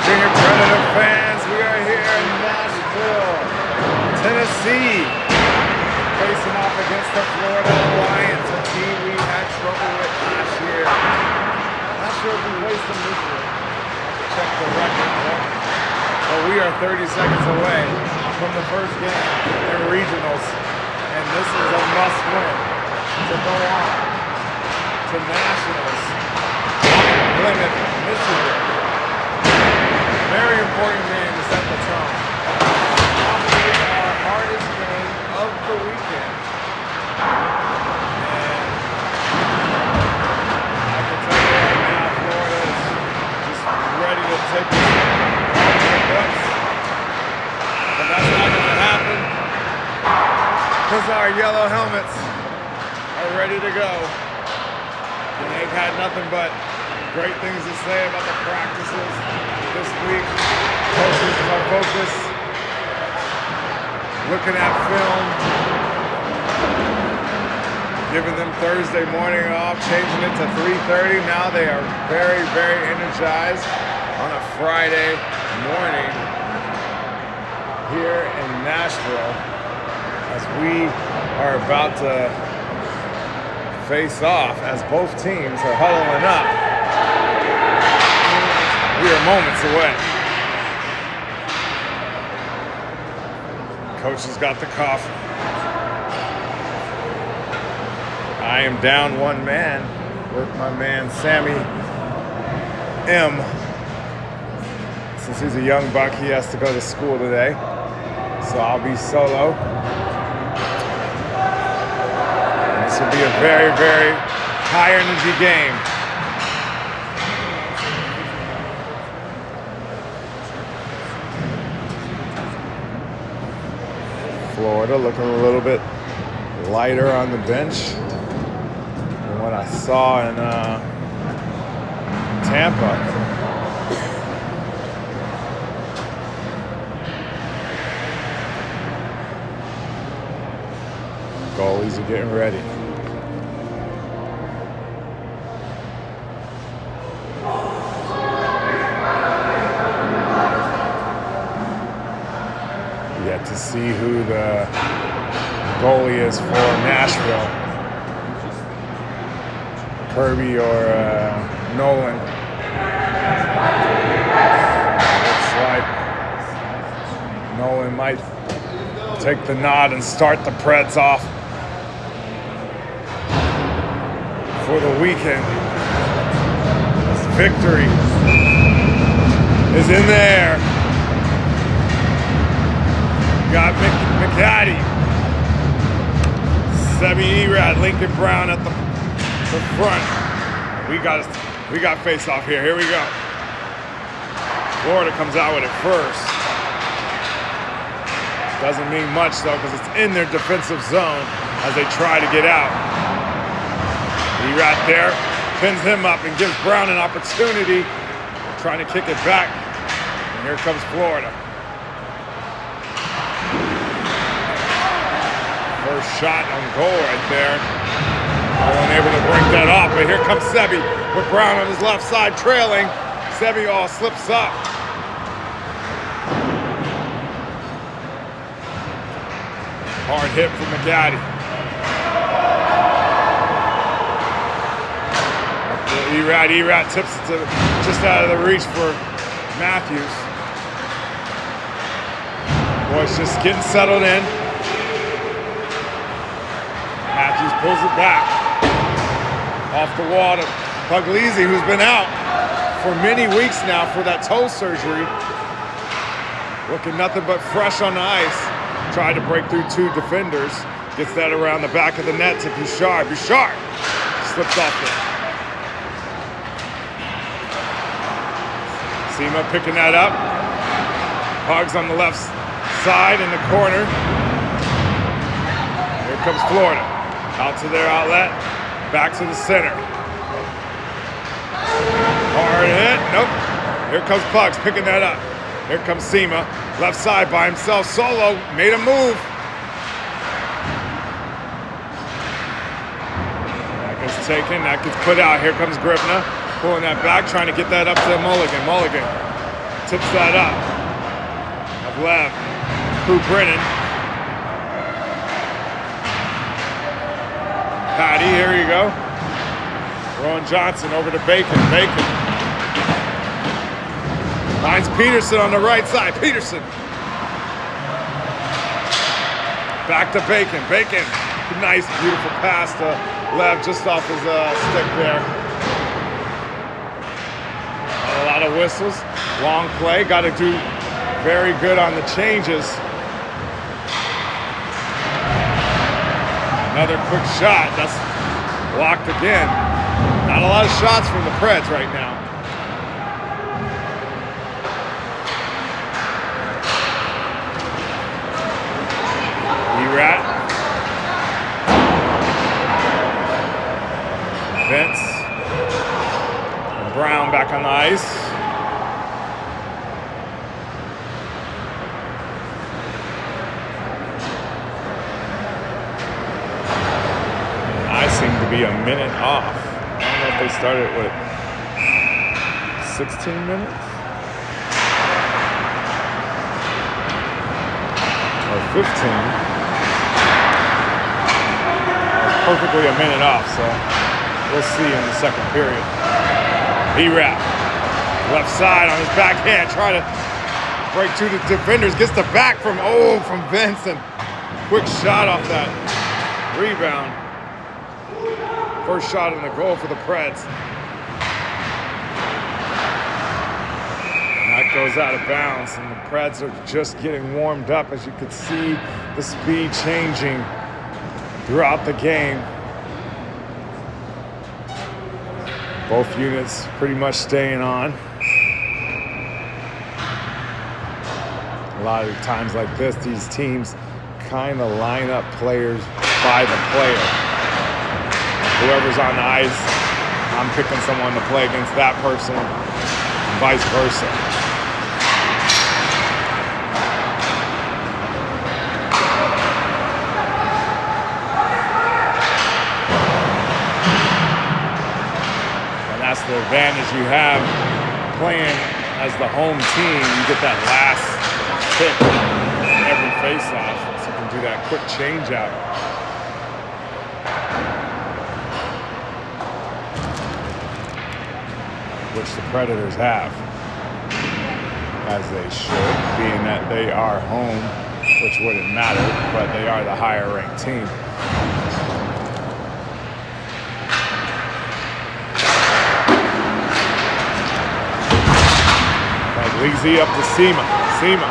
Junior Predator fans, we are here in Nashville, Tennessee, facing off against the Florida Alliance, a team we had trouble with last year. Not sure if we faced them this year. Check the record, but we are 30 seconds away from the first game in regionals, and this is a must-win to go on to nationals in Plymouth, Michigan. Very important game to set the tone. Probably our hardest game of the weekend. And I can tell you right now, Florida is just ready to take this off the books. But that's not going to happen because our yellow helmets are ready to go. And they've had nothing but great things to say about the practices this week. Coaches are focused, looking at film, giving them Thursday morning off, changing it to 3:30. Now they are very, very energized on a Friday morning here in Nashville as we are about to face off as both teams are huddling up. We are moments away. Coach has got the coffee. I am down one man with my man Sammy M. Since he's a young buck, he has to go to school today. So I'll be solo. And this will be a very, very high energy game. Florida looking a little bit lighter on the bench than what I saw in Tampa. Goalies are getting ready. Yet to see who the goalie is for Nashville. Kirby or Nolan. Looks like Nolan might take the nod and start the Preds off for the weekend. This victory is in there. Got McCaddy, Sebi Erad, Lincoln Brown at the front. We got face off here. Here we go. Florida comes out with it first. Doesn't mean much though, because it's in their defensive zone as they try to get out. Erad there pins him up and gives Brown an opportunity, trying to kick it back. And here comes Florida. First shot on goal right there. Unable to break that off, but here comes Sebi with Brown on his left side trailing. Sebi all slips up. Hard hit from McGaddy. Erad tips it to just out of the reach for Matthews. Boys just getting settled in. Matthews pulls it back. Off the wall to Puglisi, who's been out for many weeks now for that toe surgery. Looking nothing but fresh on the ice. Tried to break through two defenders. Gets that around the back of the net to Bouchard. Bouchard slips off there. Sema picking that up. Pugs on the left side in the corner. Here comes Florida. Out to their outlet, back to the center. Hard hit, nope. Here comes Pugs picking that up. Here comes Sema, left side by himself, solo, made a move. That gets taken, that gets put out. Here comes Grivna, pulling that back, trying to get that up to Mulligan. Mulligan tips that up. Of Lev. Crew Brennan. Patty, here you go. Rowan Johnson over to Bacon. Bacon. Finds Peterson on the right side. Peterson. Back to Bacon. Bacon. Nice, beautiful pass to Lev just off his stick there. A lot of whistles. Long play. Got to do very good on the changes. Another quick shot. That's blocked again. Not a lot of shots from the Preds right now. E-Rat. Vince. And Brown back on the ice. Seem to be a minute off. I don't know if they started with 16 minutes or 15. Perfectly a minute off, so we'll see in the second period. E-Rat, left side on his backhand, trying to break through the defenders, gets the back from Vincent. Quick shot off that rebound. First shot on the goal for the Preds. And that goes out of bounds, and the Preds are just getting warmed up. As you could see, the speed changing throughout the game. Both units pretty much staying on. A lot of times like this, these teams kind of line up players by the player. Whoever's on the ice, I'm picking someone to play against that person, and vice versa. And that's the advantage you have playing as the home team. You get that last pick every face-off, so you can do that quick change-out. Which the Predators have, as they should, being that they are home, which wouldn't matter, but they are the higher ranked team. Leezy up to Sema. Sema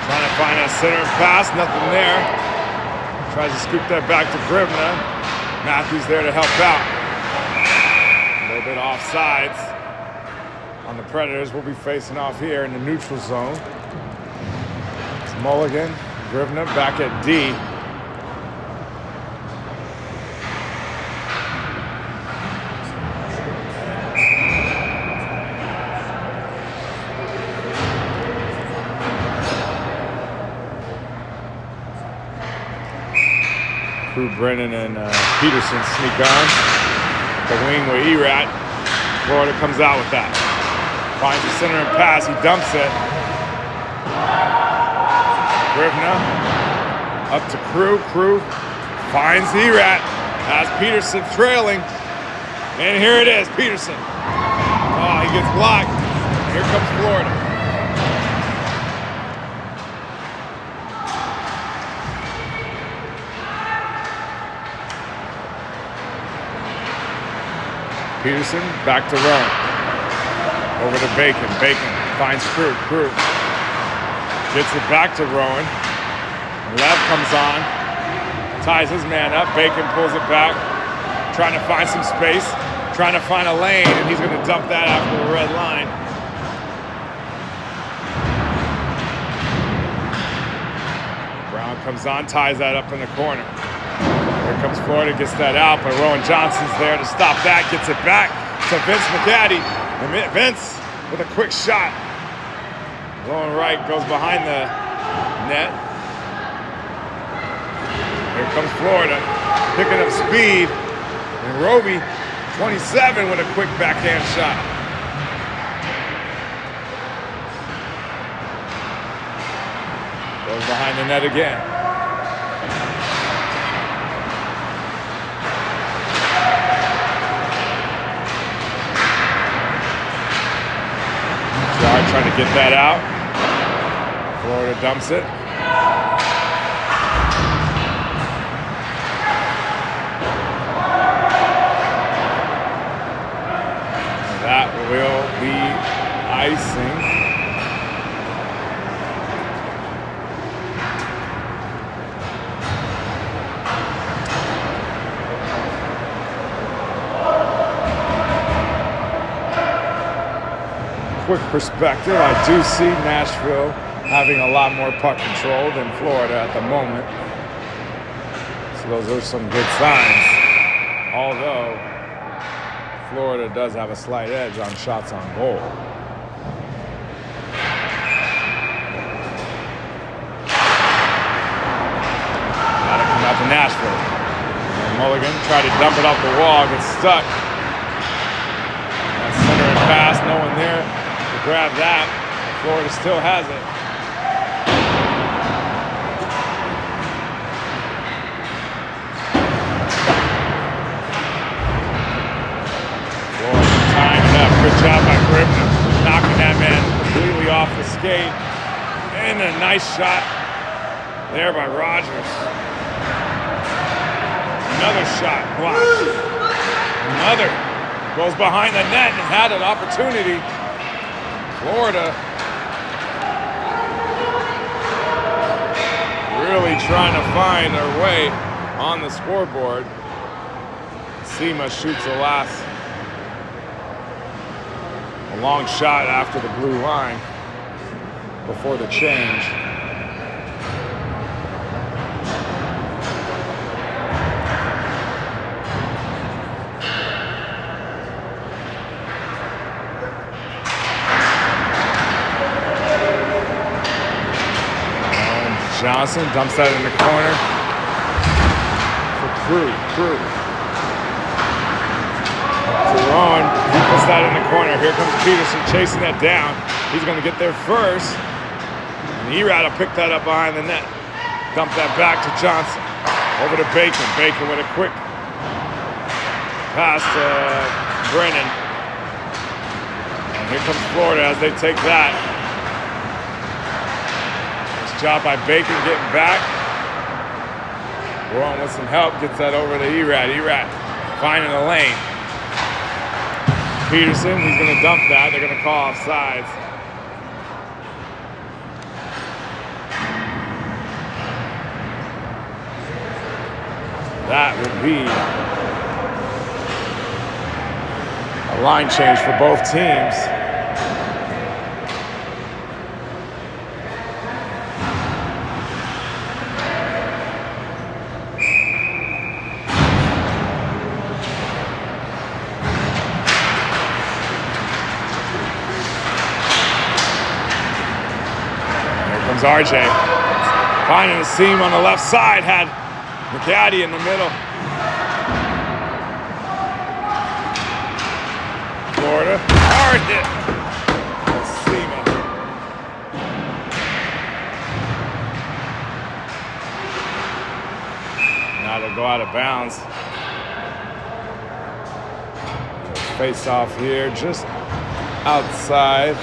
trying to find that center pass, nothing there. Tries to scoop that back to Grivna. Matthews there to help out. A little bit offsides on the Predators. We'll be facing off here in the neutral zone. It's Mulligan, Grivna back at D. Crew Brennan and Peterson sneak on. The wing with E-Rat. Florida comes out with that. Finds the center and pass. He dumps it. Grivna up to Crew. Crew finds E-Rat. Has Peterson trailing. And here it is, Peterson. Oh, he gets blocked. Here comes Florida. Peterson back to Rowan. Over to Bacon. Bacon finds Crew. Crew gets it back to Rowan. Lev comes on. Ties his man up. Bacon pulls it back. Trying to find some space. Trying to find a lane, and he's going to dump that after the red line. Brown comes on, ties that up in the corner. Here comes Florida, gets that out, but Rowan Johnson's there to stop that, gets it back to Vince McCaddy. And Vince with a quick shot. Going right, goes behind the net. Here comes Florida, picking up speed. And Roby, 27, with a quick backhand shot. Goes behind the net again. Jar trying to get that out. Florida dumps it. That will be icing. Quick perspective, I do see Nashville having a lot more puck control than Florida at the moment. So those are some good signs. Although Florida does have a slight edge on shots on goal. Gotta come out to Nashville. And Mulligan tried to dump it off the wall, gets stuck. That's center and pass, no one there to grab that. Florida still has it. Good job by Griffin, knocking that man completely off the skate. And a nice shot there by Rogers. Another shot blocked. Another goes behind the net and had an opportunity. Florida really trying to find their way on the scoreboard. Sema shoots the last. A long shot after the blue line before the change. And Johnson dumps that in the corner for Crew. Rowan, he puts that in the corner. Here comes Peterson chasing that down. He's going to get there first. And Erad will pick that up behind the net. Dump that back to Johnson. Over to Bacon. Bacon with a quick pass to Brennan. And here comes Florida as they take that. Nice job by Bacon getting back. Rowan with some help gets that over to Erad. Erad finding a lane. Peterson, he's going to dump that. They're going to call offsides. That would be a line change for both teams. RJ finding a seam on the left side, had McCaddy in the middle. Florida, hard hit. Seema. Now they'll go out of bounds. Face off here, just outside.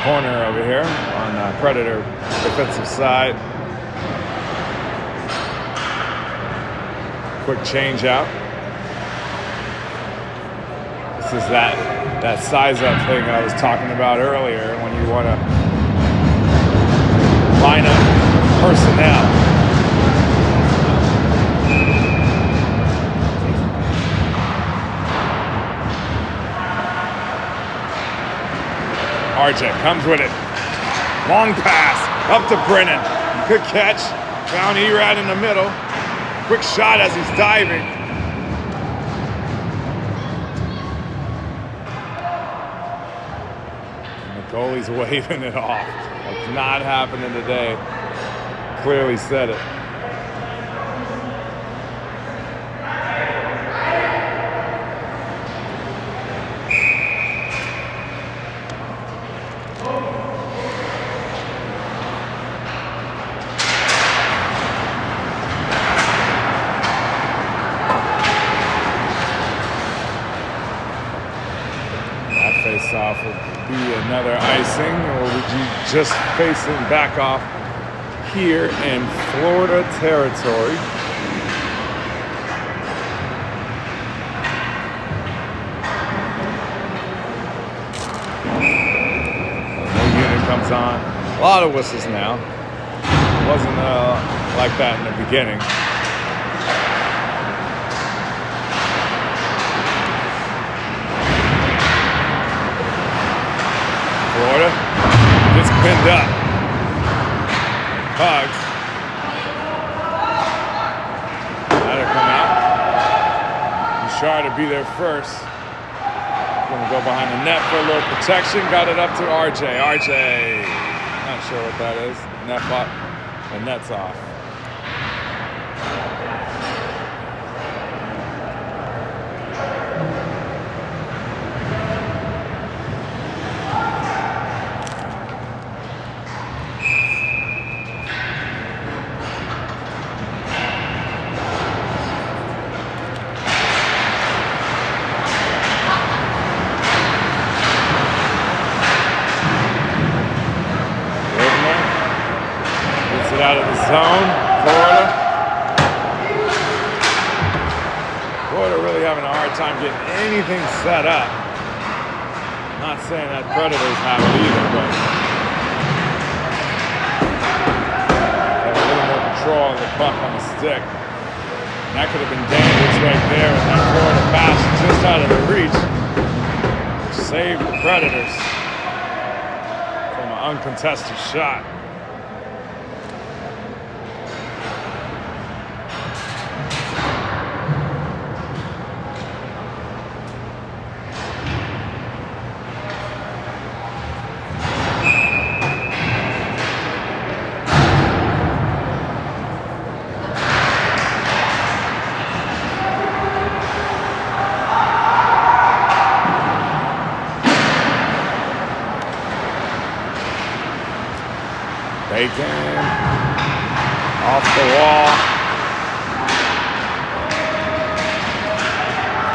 Corner over here on the Predator defensive side. Quick change out. This is that size up thing I was talking about earlier when you want to line up personnel. RJ comes with it. Long pass up to Brennan. Good catch. Found Erad in the middle. Quick shot as he's diving. And the goalie's waving it off. It's not happening today. Clearly said it. another icing, or would you just facing back off here in Florida territory? The unit comes on. A lot of whistles now. Wasn't like that in the beginning. Florida gets pinned up. Pugs. That'll come out. Bouchard to be there first. Gonna go behind the net for a little protection. Got it up to RJ. RJ. Not sure what that is. Net up. The net's off. Out of the zone, Florida. Florida really having a hard time getting anything set up. Not saying that Predators have it either, but have a little more control of the puck on the stick. And that could have been dangerous right there, and that Florida pass just out of the reach. Saved the Predators from an uncontested shot. Bacon off the wall.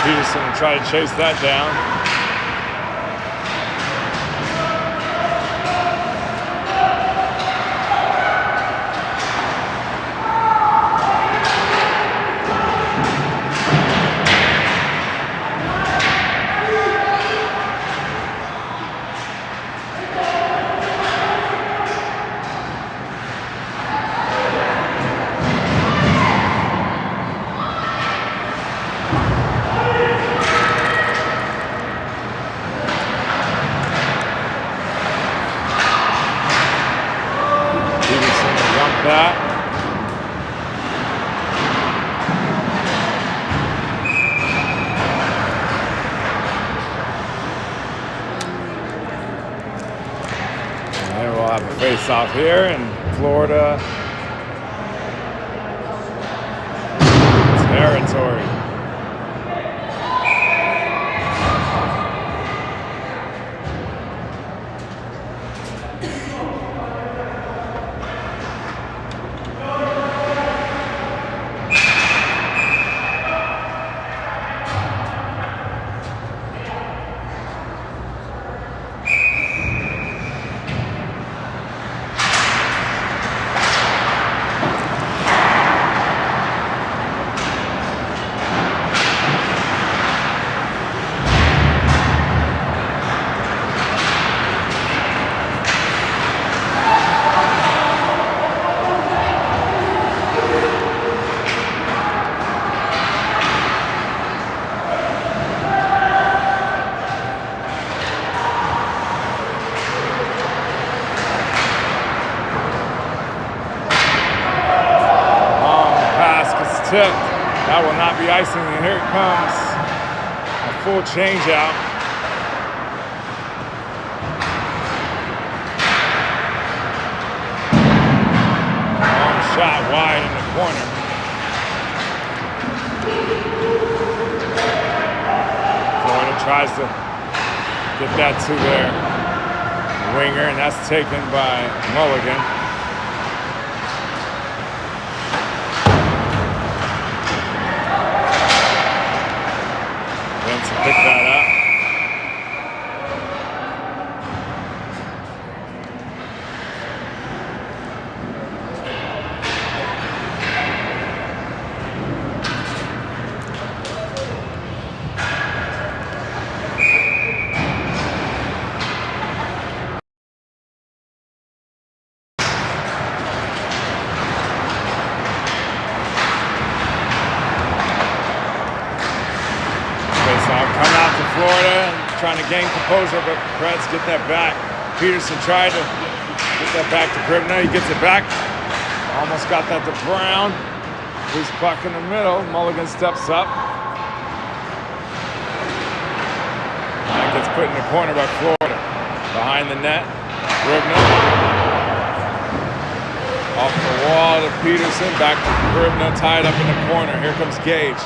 Peterson will try to chase that down. That. And then we'll have a face-off here in Florida territory. Tip. That will not be icing, and here it comes. A full change out. Long shot wide in the corner. Florida tries to get that to their winger, and that's taken by Mulligan. Pick that up. Florida, trying to gain composure, but Preds get that back. Peterson tried to get that back to Grivna. He gets it back. Almost got that to Brown. Loose puck in the middle. Mulligan steps up. That gets put in the corner by Florida. Behind the net, Grivna. Off the wall to Peterson. Back to Grivna, tied up in the corner. Here comes Gage.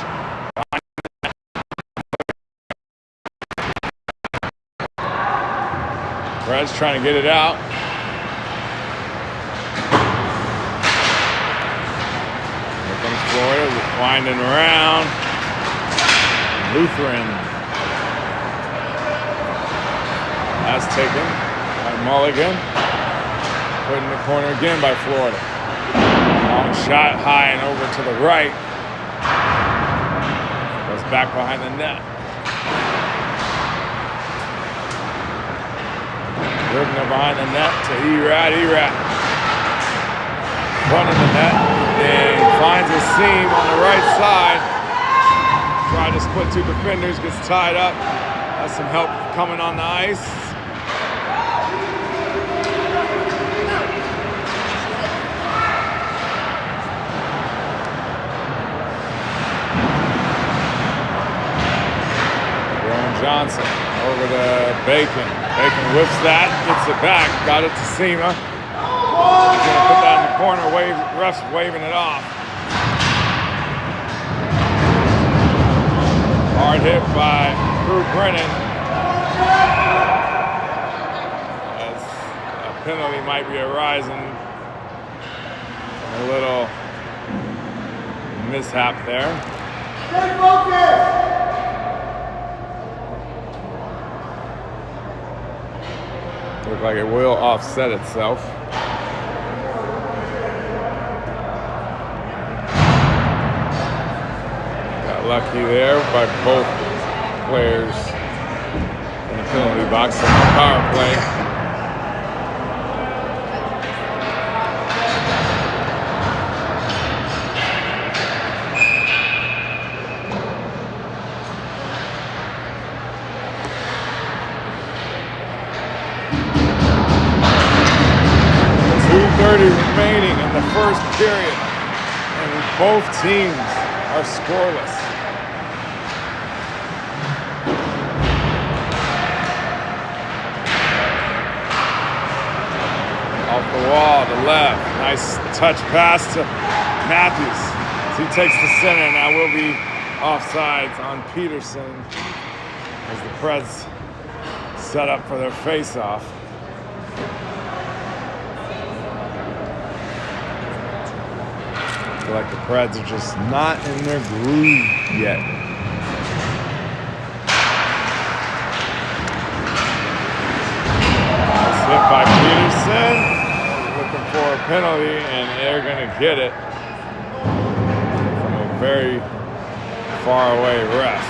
Brad's trying to get it out. Here comes Florida, winding around. Lutheran. That's taken by Mulligan. Put in the corner again by Florida. Long shot high and over to the right. Goes back behind the net. Grivna behind the net to Erat. Erat front of the net and finds a seam on the right side. Tried to split two defenders, gets tied up. Has some help coming on the ice. Johnson over to Bacon. Bacon whips that, gets it back, got it to Sema. He's gonna put that in the corner, ref's waving it off. Hard hit by Drew Brennan. As a penalty might be arising. A little mishap there. Stay focused! Look like it will offset itself. Got lucky there by both players in the penalty box on the power play. Remaining in the first period, and both teams are scoreless. Off the wall to left, nice touch pass to Matthews. So he takes the center, and that will be offsides on Peterson as the Preds set up for their face-off. Like the Preds are just not in their groove yet. Nice hit by Peterson. Looking for a penalty, and they're going to get it from a very far away ref.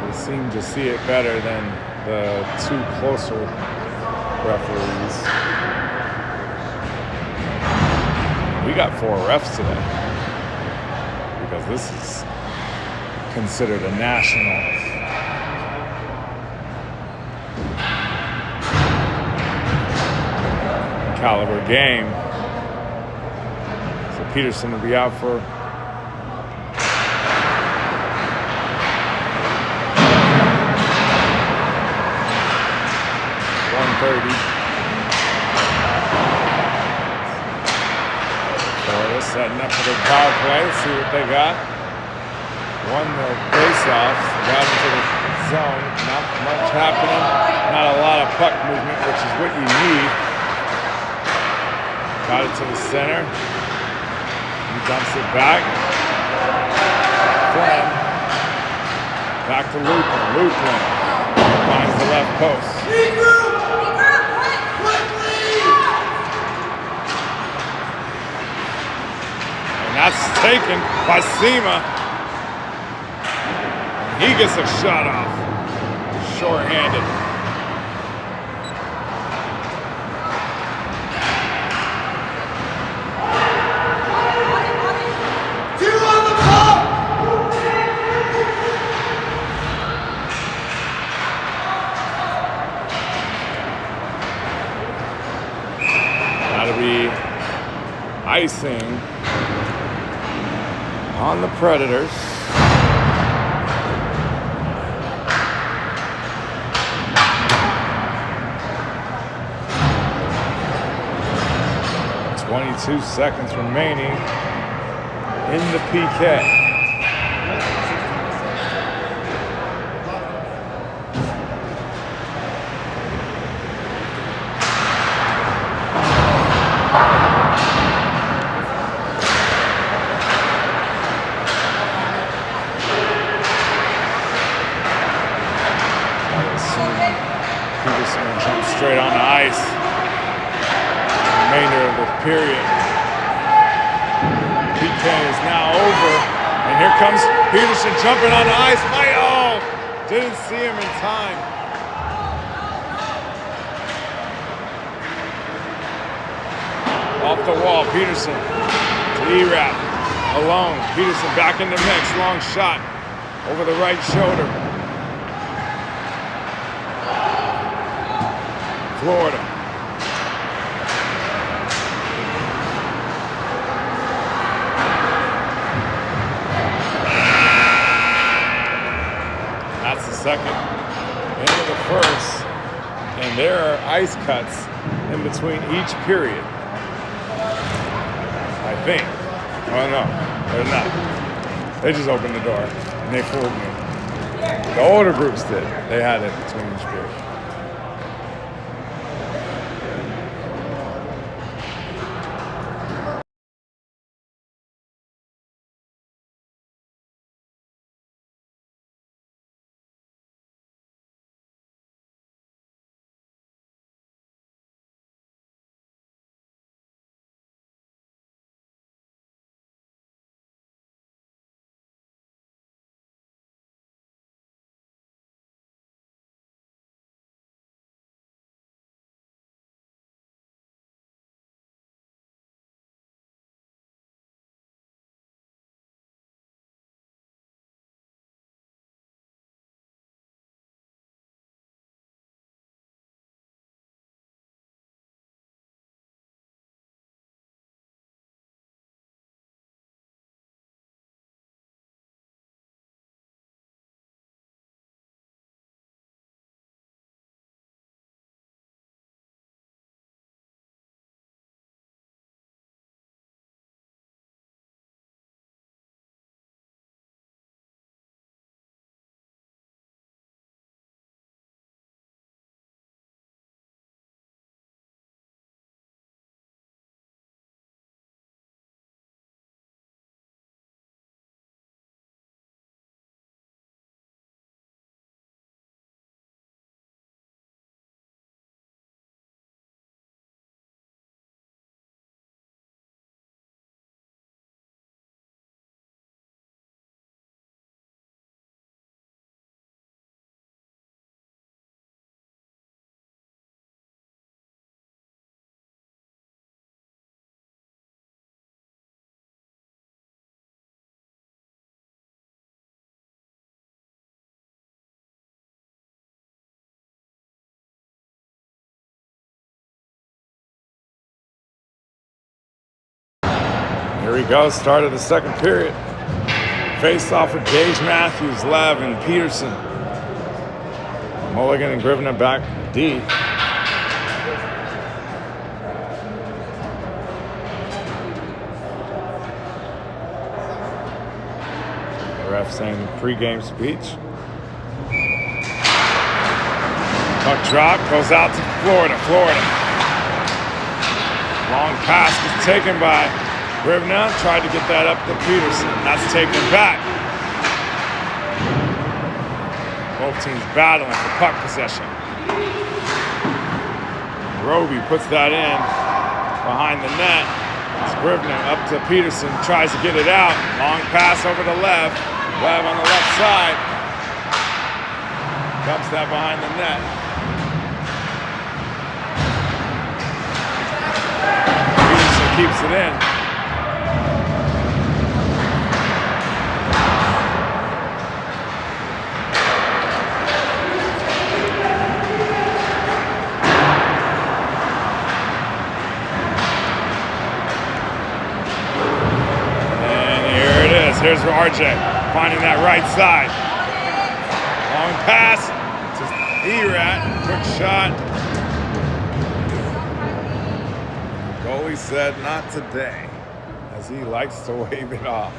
They seem to see it better than the two closer referees. We got 4 refs today because this is considered a national caliber game. So Peterson will be out for 1:30. Setting up for the power play. Let's see what they got. Won the face-offs, got into the zone. Not much happening. Not a lot of puck movement, which is what you need. Got it to the center. He dumps it back. Flynn. Back to Lutheran. Lutheran finds the left post. That's taken by Sema. He gets a shot off. Short-handed. icing on the Predators. .22 seconds remaining in the PK. Peterson jumps straight on the ice. Remainder of the period. PK is now over, and here comes Peterson jumping on the ice. Didn't see him in time. Off the wall, Peterson to E-Rap, alone. Peterson back in the mix, long shot over the right shoulder. Florida. That's the second into the first, and there are ice cuts in between each period. I think. Oh no, they're not. They just opened the door and they fooled me. The older groups did. They had it between each period. Here we go, start of the second period. Face off with Gage Matthews, Lev, and Peterson. Mulligan and Grivna back D. The ref saying pregame speech. Puck drop, goes out to Florida. Long pass is taken by Grivna, tried to get that up to Peterson. That's taken back. Both teams battling for puck possession. Roby puts that in behind the net. It's Grivna up to Peterson, tries to get it out. Long pass over to Lev. Lev on the left side. Dumps that behind the net. Peterson keeps it in. There's RJ finding that right side. Long pass to Erat. Quick shot. Goalie said not today, as he likes to wave it off.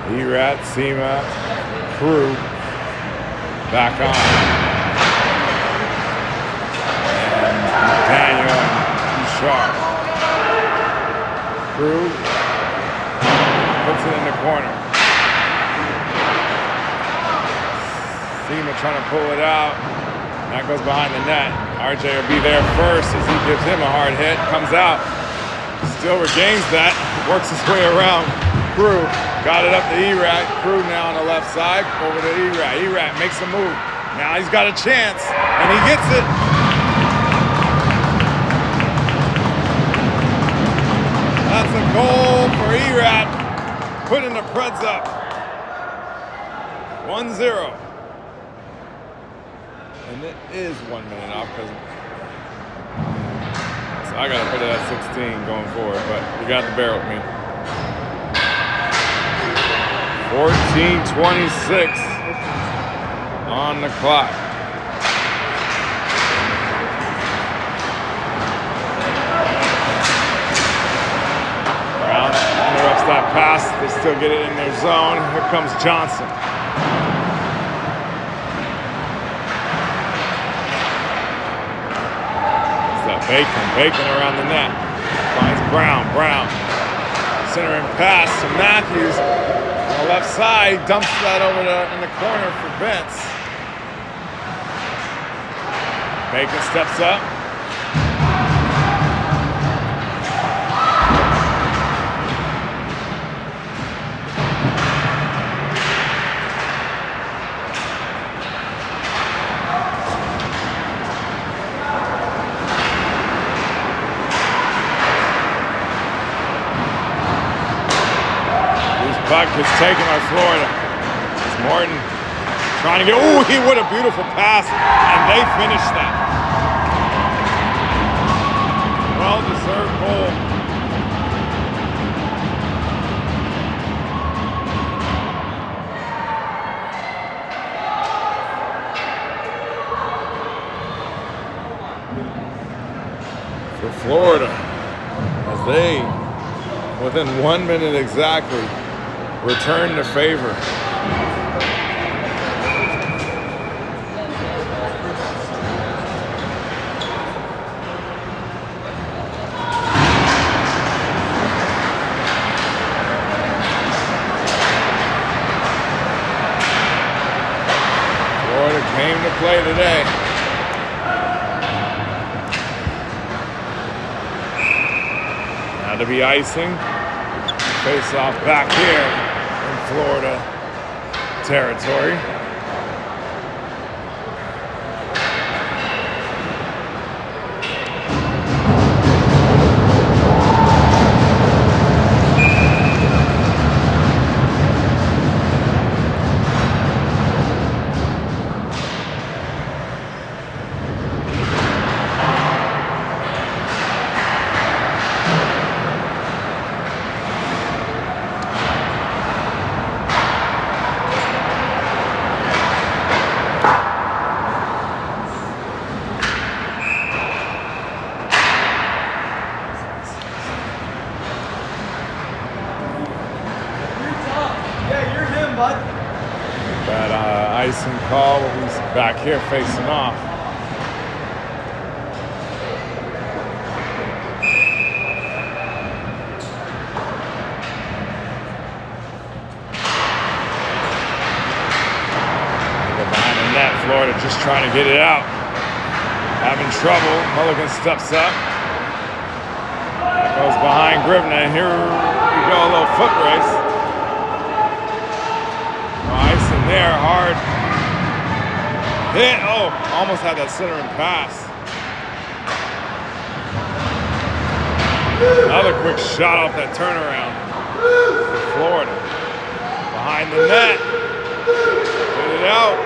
Erat, Sema, Crew, back on. And Daniel and Bouchard. Crew puts it in the corner. Sema trying to pull it out. That goes behind the net. RJ will be there first as he gives him a hard hit. Comes out. Still regains that. Works his way around. Crew got it up to Erat. Crew now on the left side. Over to Erat. Erat makes a move. Now he's got a chance. And he gets it. That's a goal for Erat. Putting the Preds up. 1-0. And it is 1 minute off because so I gotta put it at 16 going forward, but you got to bear with me. 14:26 on the clock. Brown interrupts that pass. They still get it in their zone. Here comes Johnson. Bacon around the net. Finds Brown. Centering pass to Matthews. On the left side, dumps that over in the corner for Vince. Bacon steps up. Puck is taken by Florida. It's Morton trying to get, what a beautiful pass, and they finish that. Well-deserved goal. For Florida, as they, within 1 minute exactly, return the favor. Florida came to play today. Now to be icing. Face off back here. Florida territory. That icing call will be back here facing off. Behind the net, Florida just trying to get it out. Having trouble. Mulligan steps up. That goes behind Grivna. And here we go, a little foot race. There, hard hit. Almost had that centering pass. Another quick shot off that turnaround for Florida. Behind the net. Get it out.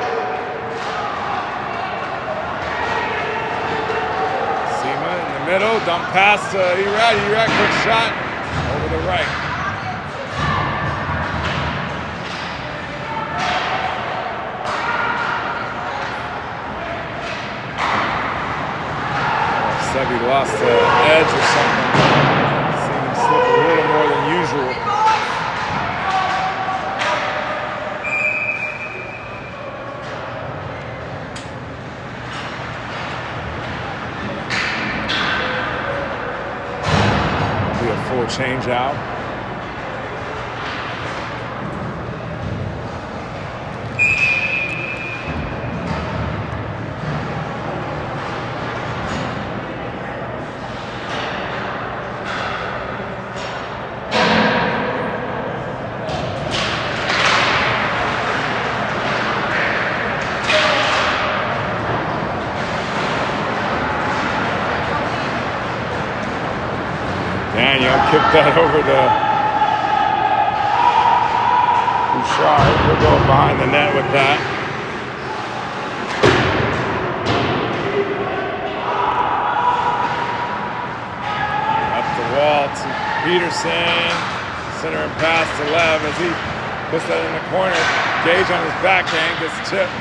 middle, dump pass to Erat. Erat, quick shot over the right. Said he lost the edge or something. Seen him slip a little more than usual. Be a full change out. Daniel kicked that over to Bouchard. We'll go behind the net with that. Up the wall to Peterson. Center and pass to Lev as he puts that in the corner. Gage on his backhand gets chipped.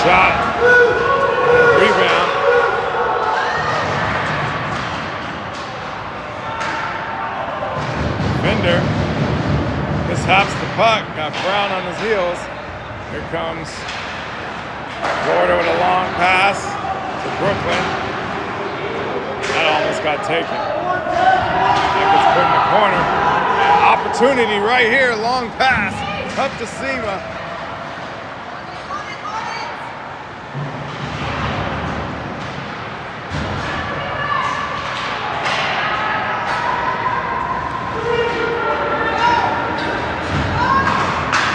Shot. Rebound. Defender mishaps the puck. Got Brown on his heels. Here comes Florida with a long pass to Brooklyn. That almost got taken. That gets put in the corner. Opportunity right here. Long pass. Up to Sema.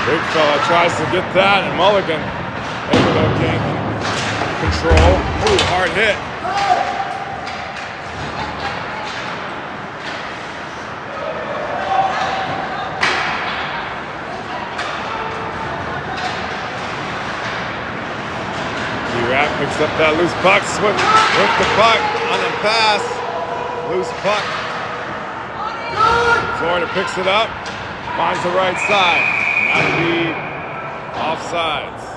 Big fella tries to get that, and Mulligan able to gain control. Ooh, hard hit. Erat picks up that loose puck, with the puck on the pass. Loose puck. Florida picks it up, finds the right side. Gotta be offsides.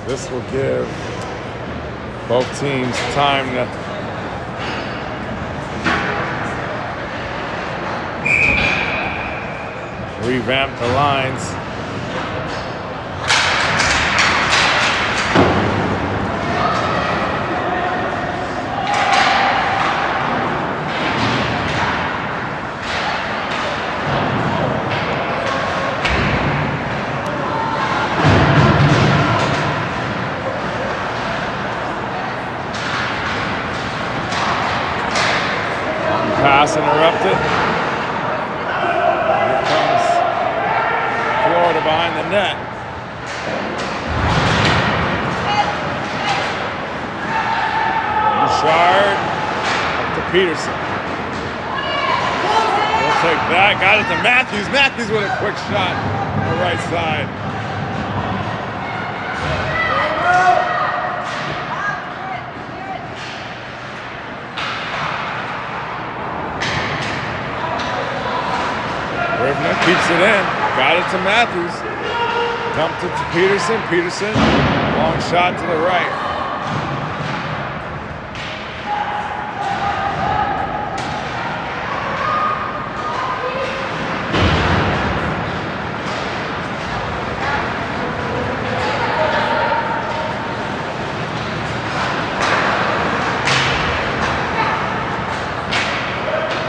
This will give both teams time to revamp the lines. Pass interrupted. Here comes Florida behind the net. Bouchard up to Peterson. We'll take that. Got it to Matthews. Matthews with a quick shot on the right side. Rivner keeps it in. Got it to Matthews. Dumped it to Peterson. Peterson, long shot to the right.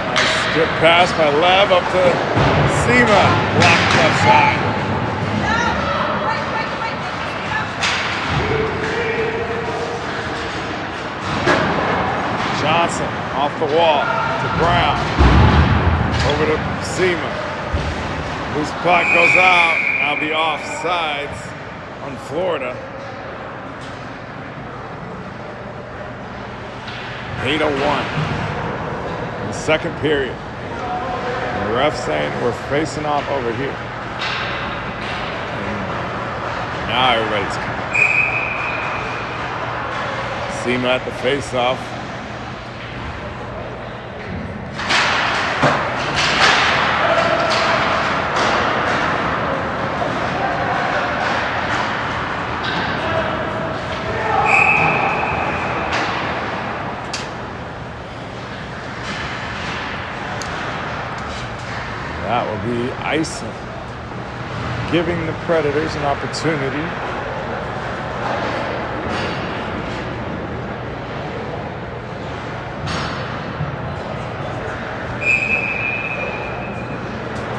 Nice strip pass by Lev up to Sema, blocked left side. off the wall to Brown. Over to Seema. Loose puck goes out. Now the offsides on Florida. 8:01 in the second period. And the ref saying we're facing off over here. And now everybody's coming. Seema at the face-off. That will be icing, giving the Predators an opportunity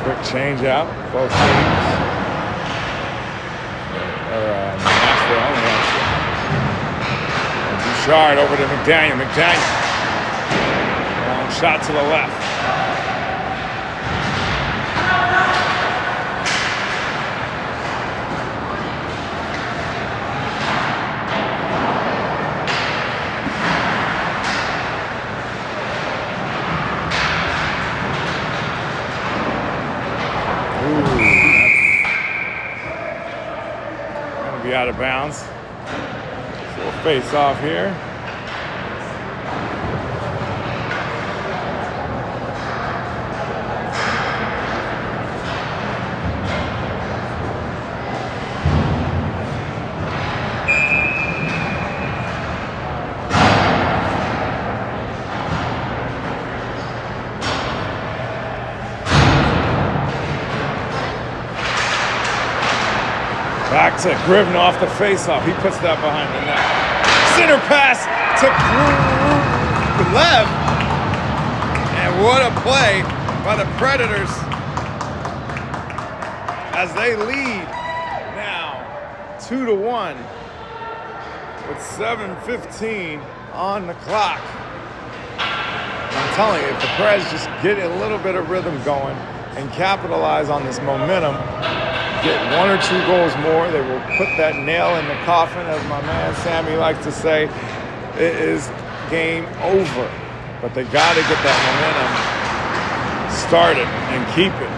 quick change out, both teams. Nashville only actually. And Bouchard over to McDaniel. McDaniel. Long shot to the left. Out of bounds. So we'll face off here. Back to Grivna off the faceoff. He puts that behind the net. Center pass to Lev. And what a play by the Predators as they lead now 2-1 with 7:15 on the clock. I'm telling you, if the Preds just get a little bit of rhythm going and capitalize on this momentum, get 1 or 2 goals more, they will put that nail in the coffin, as my man Sammy likes to say. It is game over. But they got to get that momentum started and keep it.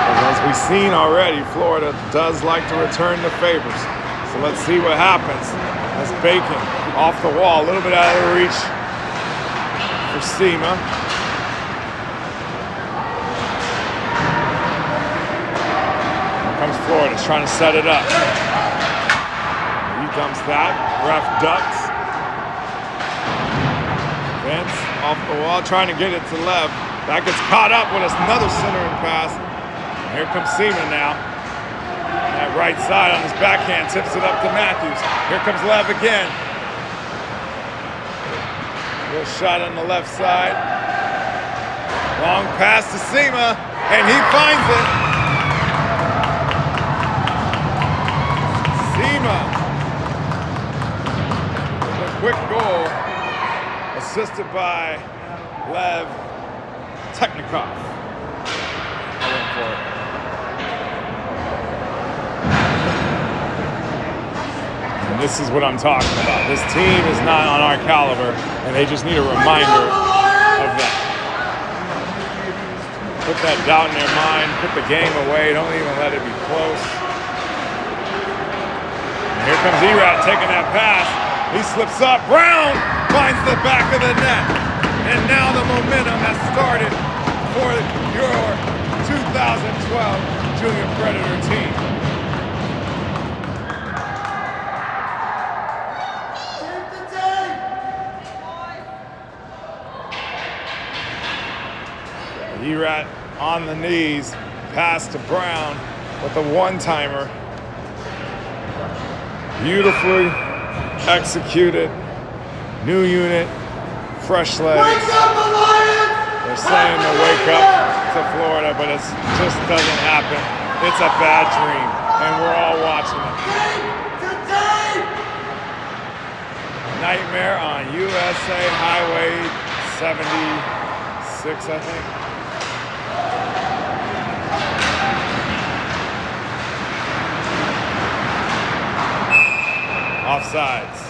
Because as we've seen already, Florida does like to return the favors. So let's see what happens. That's Bacon off the wall, a little bit out of the reach for Seema. Comes Florida, trying to set it up. He dumps that. Ref ducks. Vince off the wall, trying to get it to Lev. That gets caught up with another centering pass. Here comes Seema now. That right side on his backhand tips it up to Matthews. Here comes Lev again. Little shot on the left side. Long pass to Seema, and he finds it. Seema with a quick goal, assisted by Lev Technikov. I went for it. And this is what I'm talking about. This team is not on our caliber, and they just need a reminder of that. Put that doubt in their mind, put the game away, don't even let it be close. Here comes Erat taking that pass. He slips up. Brown finds the back of the net. And now the momentum has started for your 2012 Junior Predator team. Erat on the knees. Pass to Brown with a one-timer. Beautifully executed. New unit, fresh legs. Wake up, Alliance! They're saying to wake up to Florida, but it just doesn't happen. It's a bad dream, and we're all watching it. Nightmare on USA Highway 76, I think. Offsides.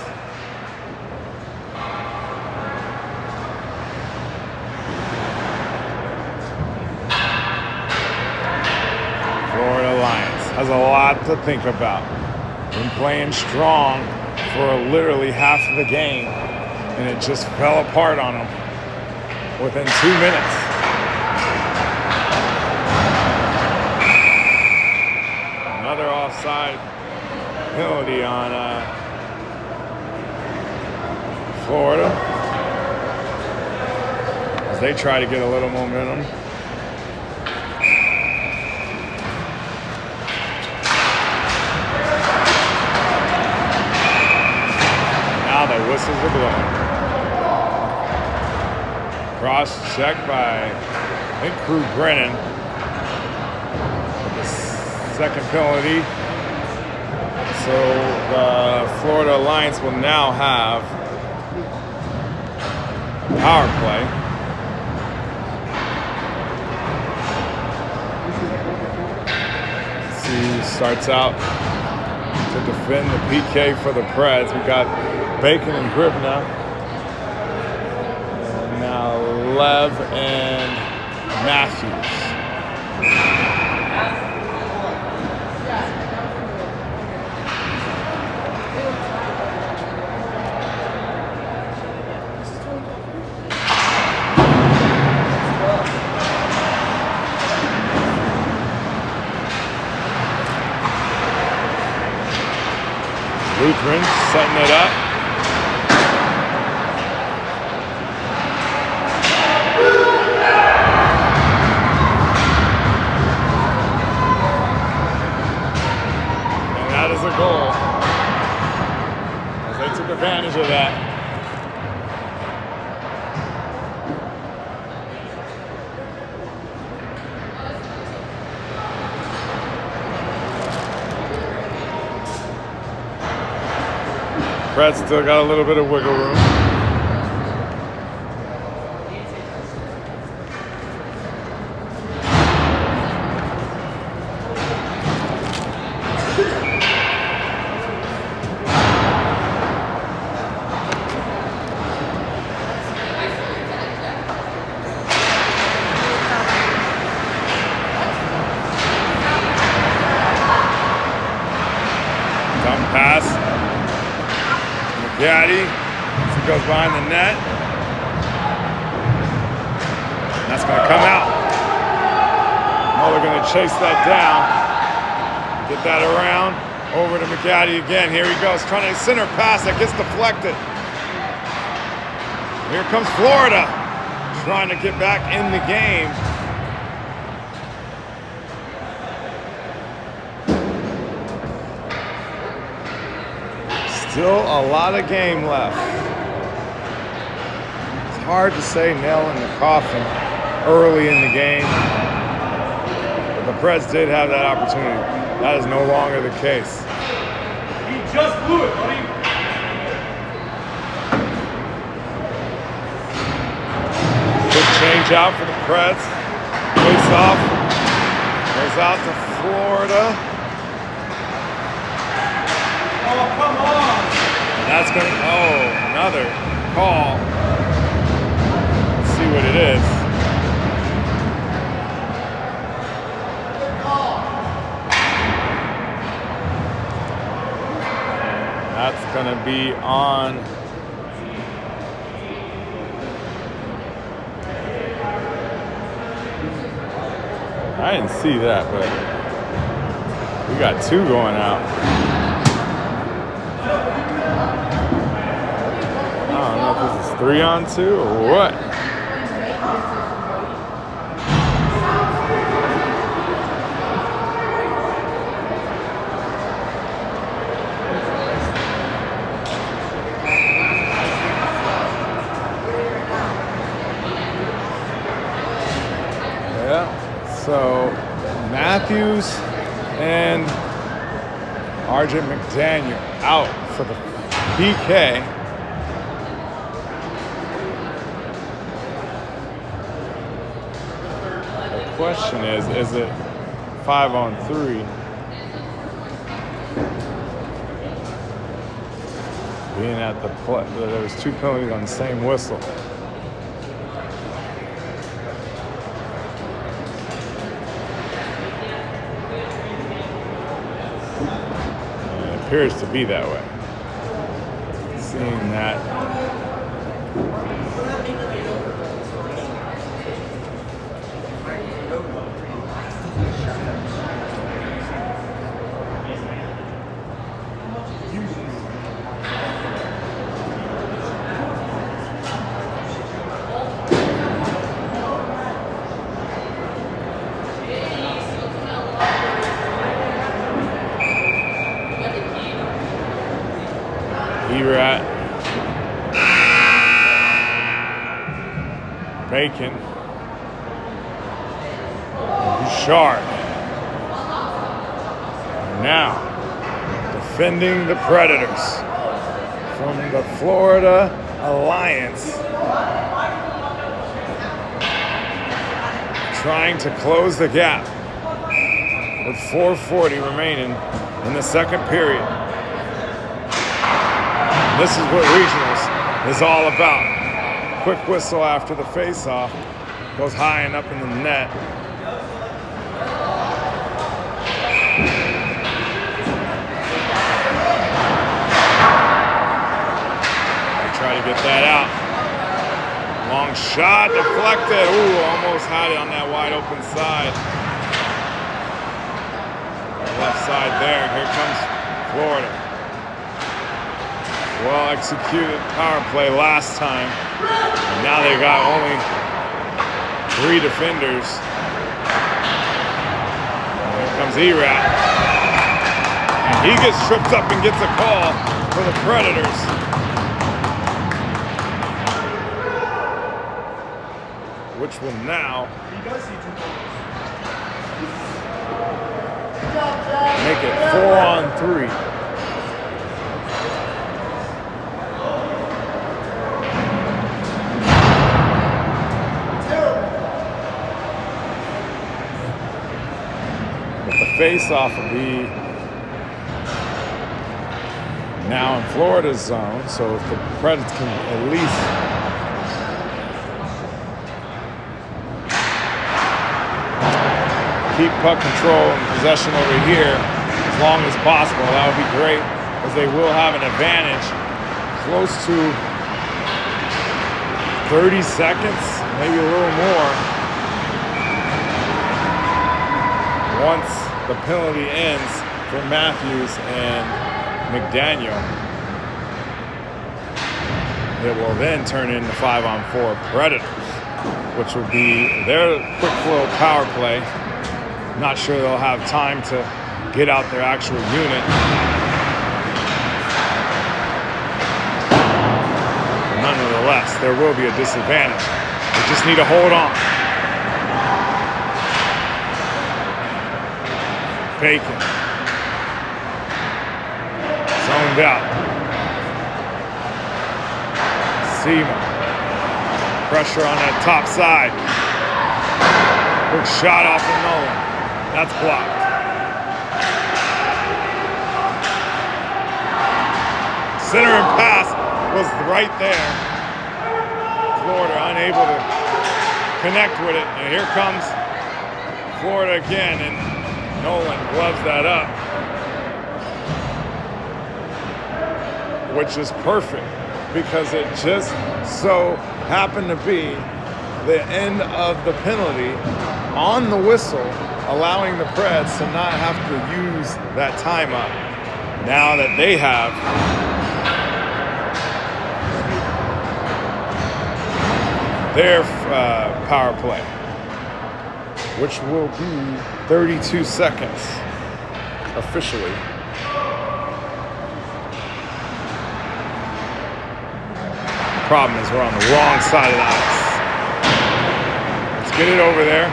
Florida Lions has a lot to think about. Been playing strong for literally half of the game, and it just fell apart on them within 2 minutes. Another offside penalty on Florida as they try to get a little momentum. Now the whistles are blowing. Cross check by, I think, Crew Brennan. The second penalty. So the Florida Alliance will now have a power play. Let's see who starts out to defend the PK for the Preds. We got Bacon and Gribna. And now Lev and Matthews. Lutheran setting it up. And that is a goal, as they took advantage of that. Preds still got a little bit of wiggle room. Dump pass. Gaddy, as he goes behind the net. That's going to come out. Muller going to chase that down. Get that around. Over to McGaddy again. Here he goes, trying to center pass that gets deflected. Here comes Florida, trying to get back in the game. Still a lot of game left. It's hard to say nail in the coffin early in the game. But the Preds did have that opportunity. That is no longer the case. He just blew it, buddy. Good change out for the Preds. Face off. Goes out to Florida. Oh, come on. That's going to, another call. Let's see what it is. That's going to be on I didn't see that, but we got two going out. I don't know if this is 3-on-2 or what. Yeah, so Matthews and Arjun McDaniel out for the PK. question is it 5-on-3? Being at the play, there was 2 penalties on the same whistle. And it appears to be that way. Seeing that. Erat, Bacon, Bouchard. Now, defending the Predators from the Florida Alliance, trying to close the gap with 4:40 remaining in the second period. This is what regionals is all about. Quick whistle after the face-off. Goes high and up in the net. They try to get that out. Long shot, deflected. Ooh, almost had it on that wide open side. Left side there. Here comes Florida. Well executed power play last time. And now they got only 3 defenders. And here comes Erat. And he gets tripped up and gets a call for the Predators. Which will now make it 4-on-3. Face-off will be now in Florida's zone, so if the Predators can at least keep puck control and possession over here as long as possible, that would be great, because they will have an advantage close to 30 seconds, maybe a little more, once the penalty ends for Matthews and McDaniel. It will then turn into 5-on-4 Predators, which will be their quick flow power play. Not sure they'll have time to get out their actual unit. Nonetheless, there will be a disadvantage. They just need to hold on. Bacon. Zoned out. Seema. Pressure on that top side. Quick shot off of Nolan. That's blocked. Center and pass was right there. Florida unable to connect with it. And here comes Florida again, and Nolan gloves that up, which is perfect because it just so happened to be the end of the penalty on the whistle, allowing the Preds to not have to use that timeout. Now that they have their power play, which will be 32 seconds officially. Problem is we're on the wrong side of the ice. Let's get it over there.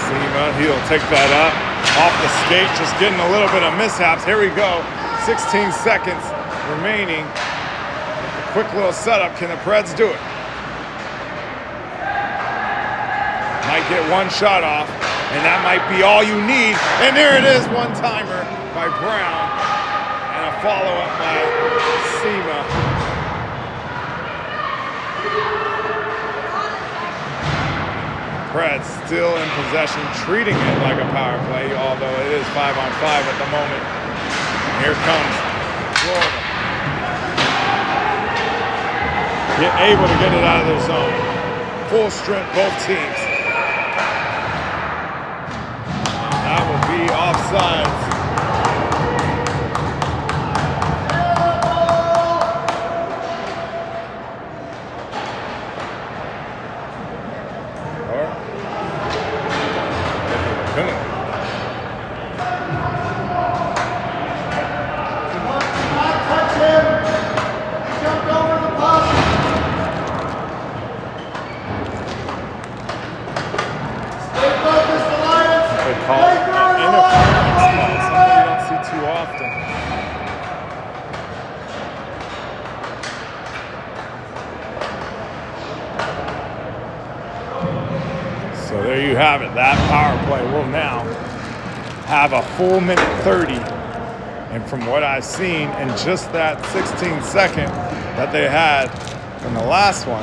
Seema, he'll take that up. Off the skate, just getting a little bit of mishaps. Here we go. 16 seconds remaining. The Quick little setup. Can the Preds do it? Might get one shot off, and that might be all you need. And there it is, one-timer by Brown, and a follow-up by Sema. Preds still in possession, treating it like a power play, although it is 5-on-5 at the moment. Here comes Florida. Able to get it out of their zone. Full strength, both teams. That will be offsides. So there you have it. That power play will now have a full minute 30. And from what I've seen in just that 16-second that they had in the last one,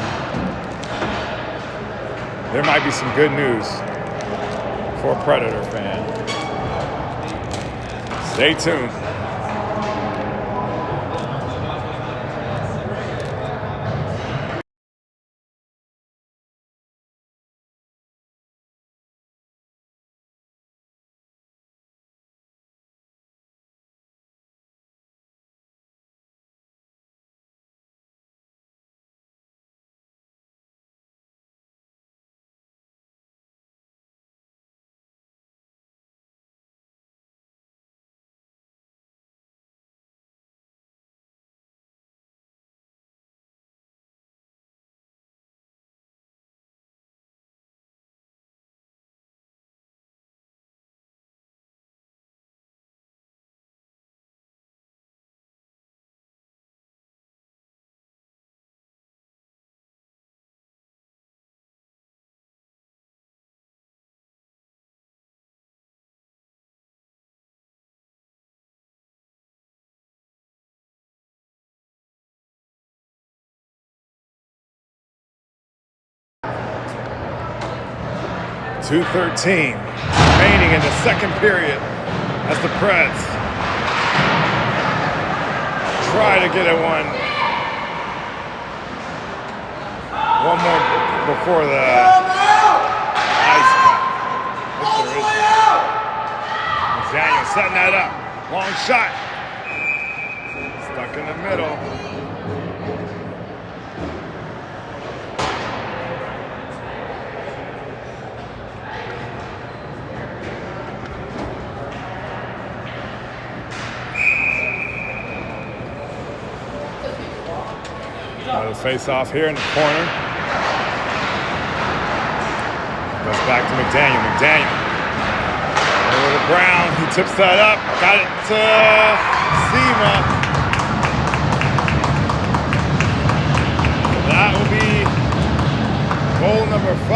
there might be some good news for a Predator fan. Stay tuned. .213 remaining in the second period as the Preds try to get it one more before the ice cut. Daniel setting that up. Long shot. Stuck in the middle. Another face off here in the corner. Goes back to McDaniel. McDaniel. Over to Brown. He tips that up. Got it to Sema. That will be goal number 5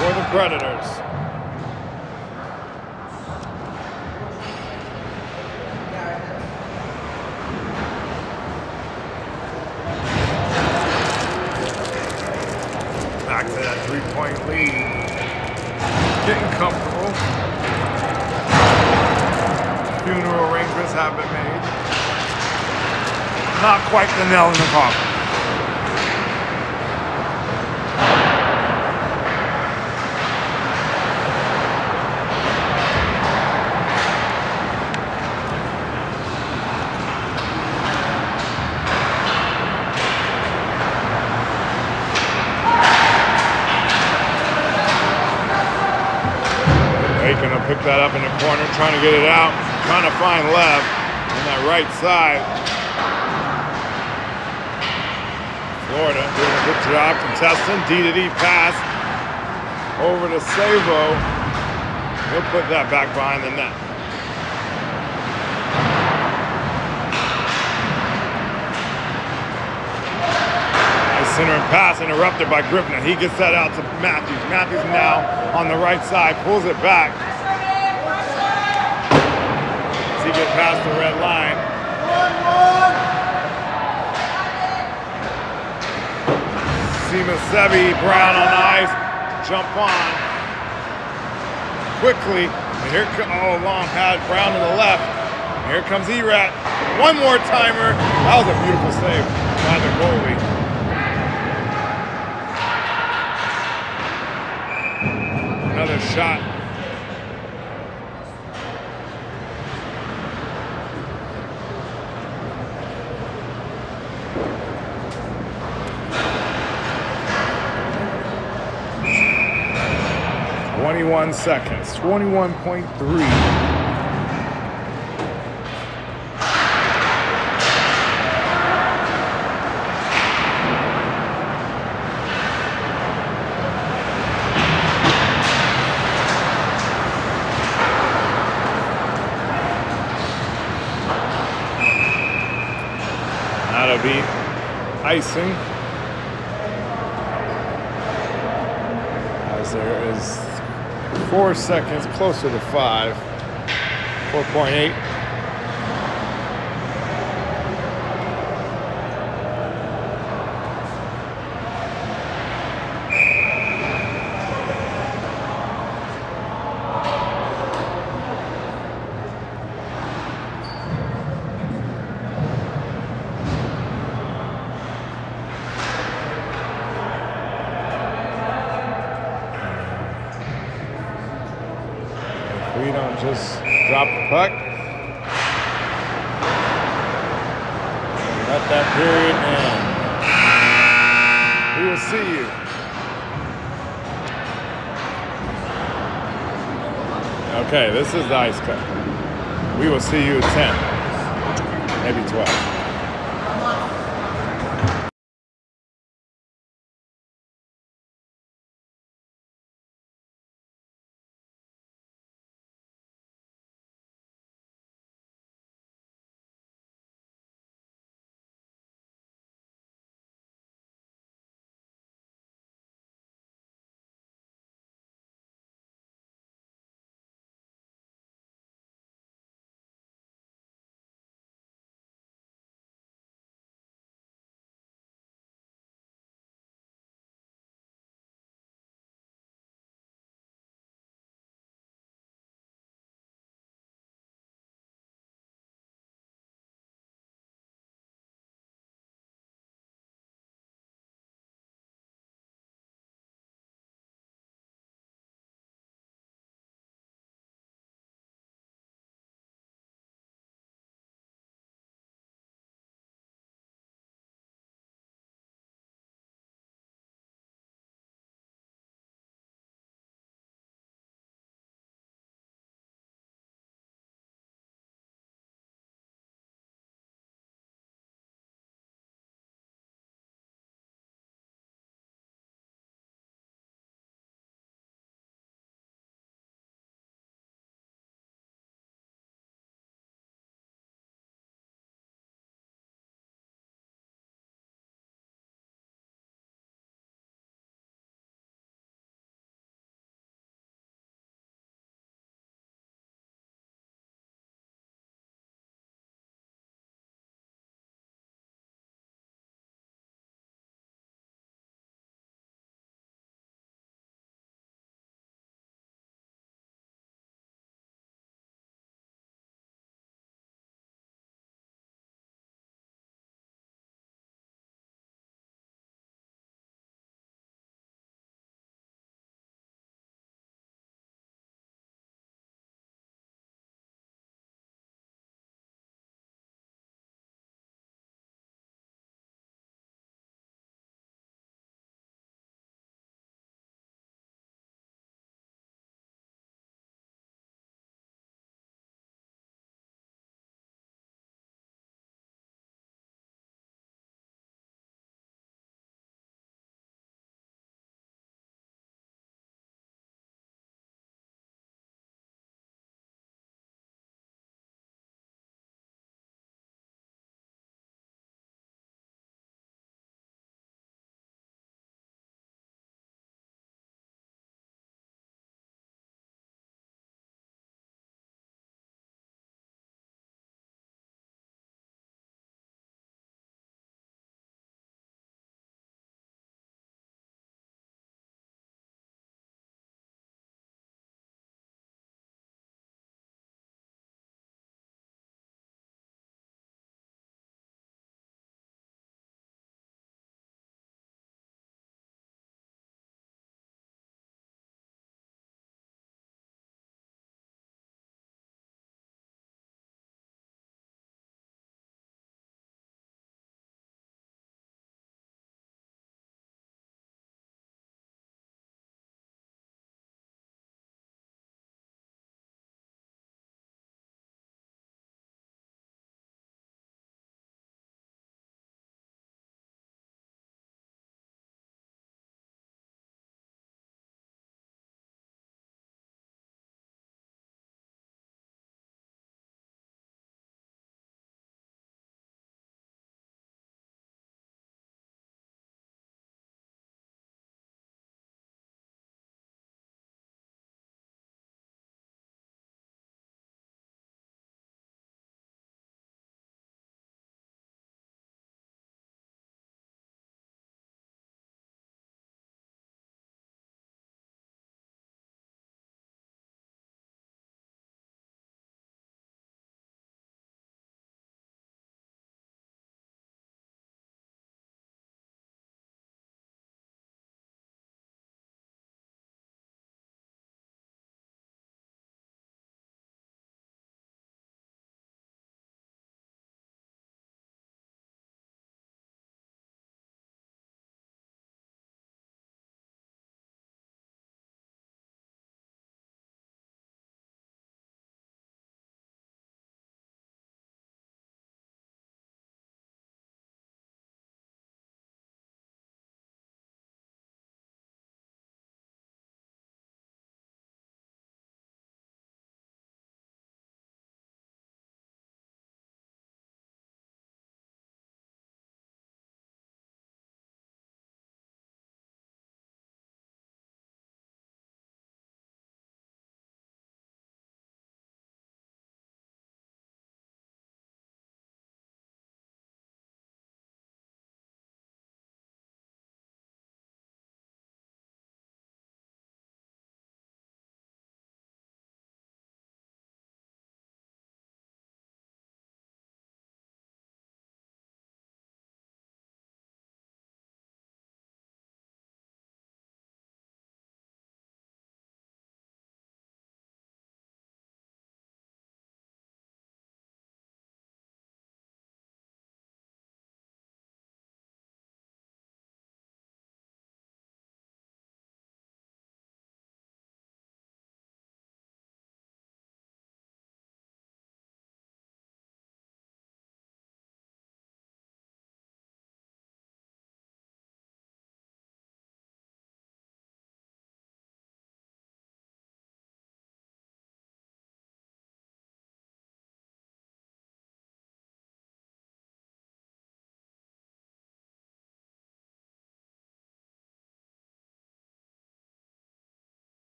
for the Predators. Back to that 3-point lead. Getting comfortable. Funeral arrangements have been made. Not quite the nail in the coffin. Aiken will pick that up in the corner, trying to get it out, trying to find Lev on that right side. Florida doing a good job contesting. D-to-D pass over to Savo. He'll put that back behind the net. Center and pass interrupted by Gripna. He gets that out to Matthews. Matthews now on the right side, pulls it back. As he gets past the red line. Sebi, Brown on the ice, jump on quickly. And here long had Brown to the left. And here comes Erat. One more timer. That was a beautiful save by the goalie. Another shot. .21 seconds, 21.3. That'll be icing. As there is 4 seconds, closer to 5. 4.8. We don't just drop the puck. Let that period end. We will see you. Okay, this is the ice cut. We will see you at 10, maybe 12.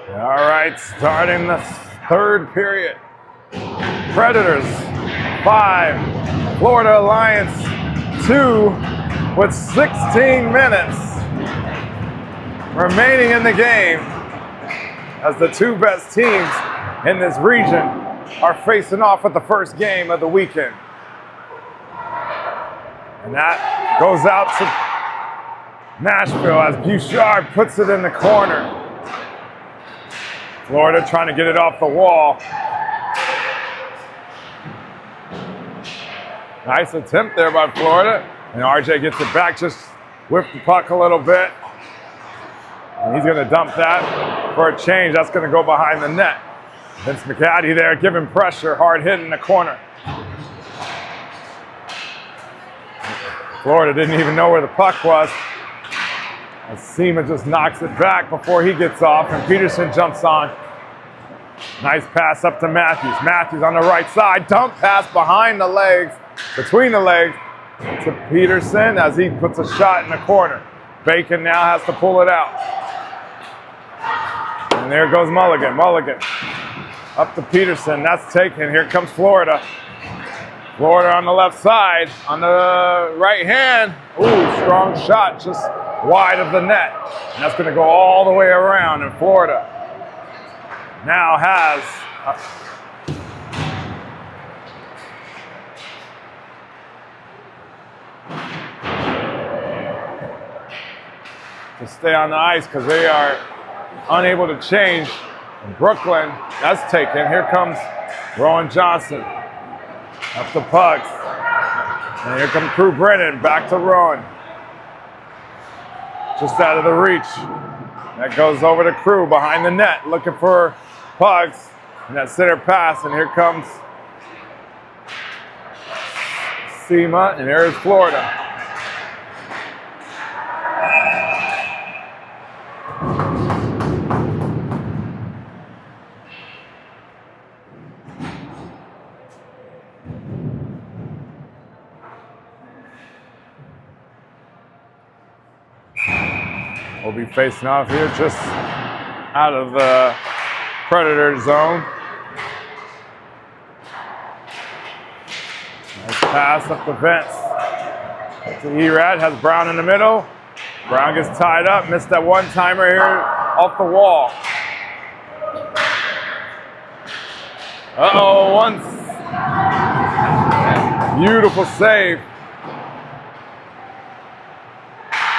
All right, starting the third period. Predators 5, Florida Alliance 2, with 16 minutes remaining in the game, as the two best teams in this region are facing off with the first game of the weekend. And that goes out to Nashville as Bouchard puts it in the corner. Florida trying to get it off the wall. Nice attempt there by Florida. And RJ gets it back, just whipped the puck a little bit. And he's going to dump that for a change. That's going to go behind the net. Vince McCaddy there giving pressure, hard hit in the corner. Florida didn't even know where the puck was. As Seema just knocks it back before he gets off, and Peterson jumps on. Nice pass up to Matthews. Matthews on the right side. Dump pass behind the legs, between the legs, to Peterson as he puts a shot in the corner. Bacon now has to pull it out. And there goes Mulligan. Mulligan up to Peterson. That's taken. Here comes Florida. Florida on the left side. On the right hand. Ooh, strong shot just wide of the net. And that's going to go all the way around. And Florida now has to stay on the ice because they are unable to change. And Brooklyn, that's taken. Here comes Rowan Johnson. Up the pucks. And here comes Crew Brennan. Back to Rowan. Just out of the reach. That goes over to Crew behind the net, looking for pucks. And that center pass. And here comes Seema. And there is Florida. We'll be facing off here just out of the Predator zone. Nice pass up the vents to Erad. Has Brown in the middle. Brown gets tied up. Missed that one-timer here off the wall. Uh-oh, once. Beautiful save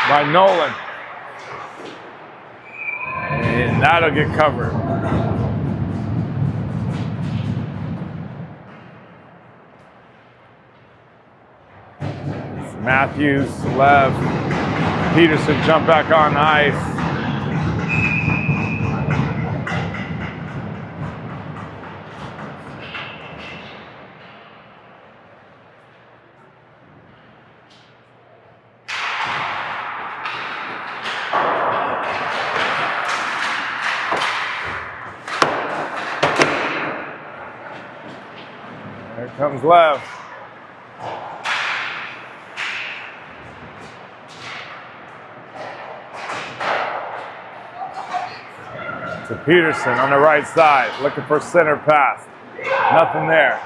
by Nolan. And that'll get covered. It's Matthews, Lev, Peterson jump back on the ice. Here comes Lev. To Peterson on the right side, looking for center pass. Nothing there.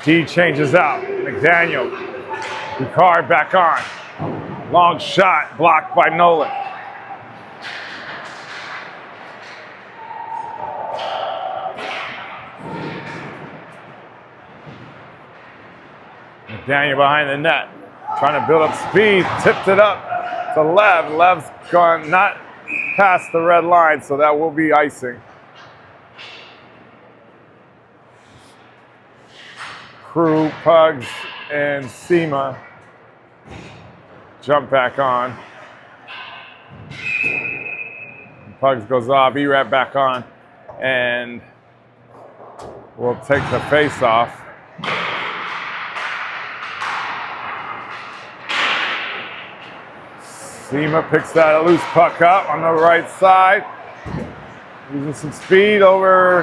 He changes out. McDaniel. Picard back on. Long shot blocked by Nolan. McDaniel behind the net, trying to build up speed, tipped it up to Lev. Lev's gone not past the red line, so that will be icing. Crew, Pugs, and Seema jump back on. Pugs goes off, Erad back on, and we'll take the face off. Seema picks that loose puck up on the right side. Using some speed over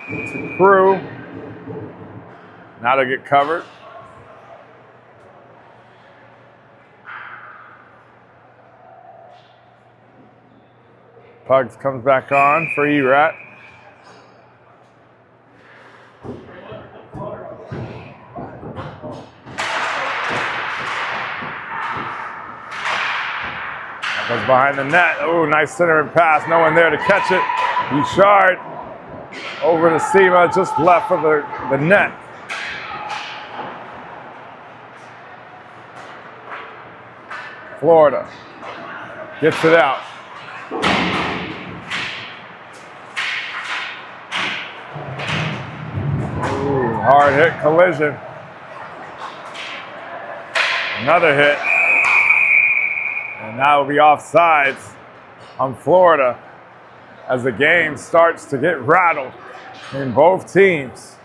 to Crew. Now to get covered. Pugs comes back on for Erat. Goes behind the net. Oh, nice centering pass. No one there to catch it. Bouchard over to Sema, just left of the net. Florida gets it out. Ooh, hard hit collision. Another hit. And that will be offsides on Florida as the game starts to get rattled. And both teams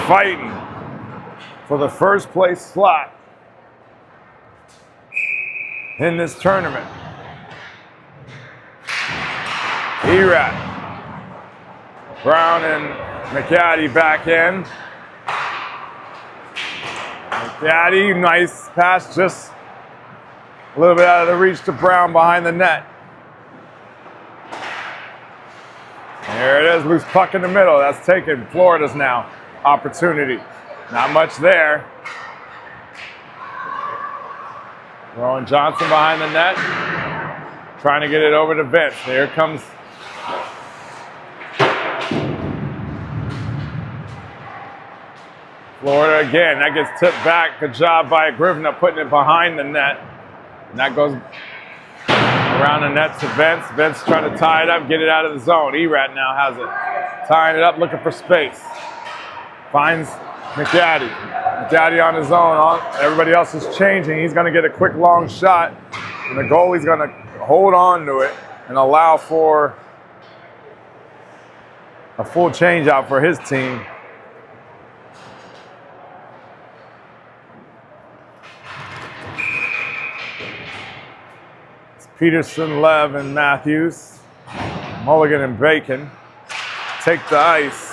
fighting for the first place slot in this tournament. Erat, Brown and McAdie back in. McAdie, nice pass, just a little bit out of the reach to Brown behind the net. There it is, loose puck in the middle. That's taken Florida's now opportunity. Not much there. Rowan Johnson behind the net, trying to get it over to Vince. Here comes Florida again. That gets tipped back. Good job by Grivna putting it behind the net. And that goes around the net to Vince. Vince trying to tie it up, get it out of the zone. Erat now has it. Tying it up, looking for space. Finds McAdie. McAdie on his own. Everybody else is changing. He's going to get a quick long shot. And the goalie's going to hold on to it and allow for a full change out for his team. It's Peterson, Lev, and Matthews. Mulligan and Bacon take the ice.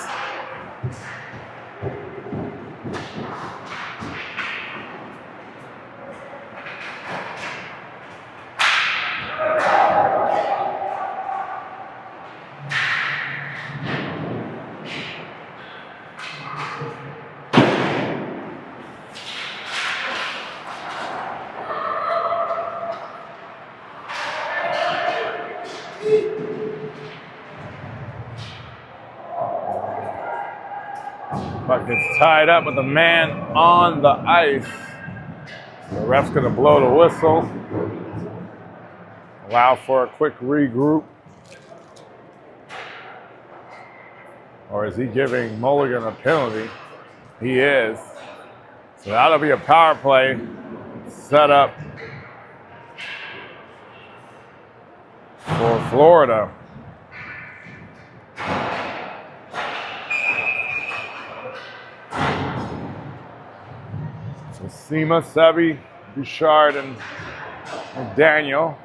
Puck gets tied up with a man on the ice. The ref's going to blow the whistle. Allow for a quick regroup. Or is he giving Mulligan a penalty? He is. So that'll be a power play set up for Florida. So Sema, Sebi, Bouchard, and McDaniel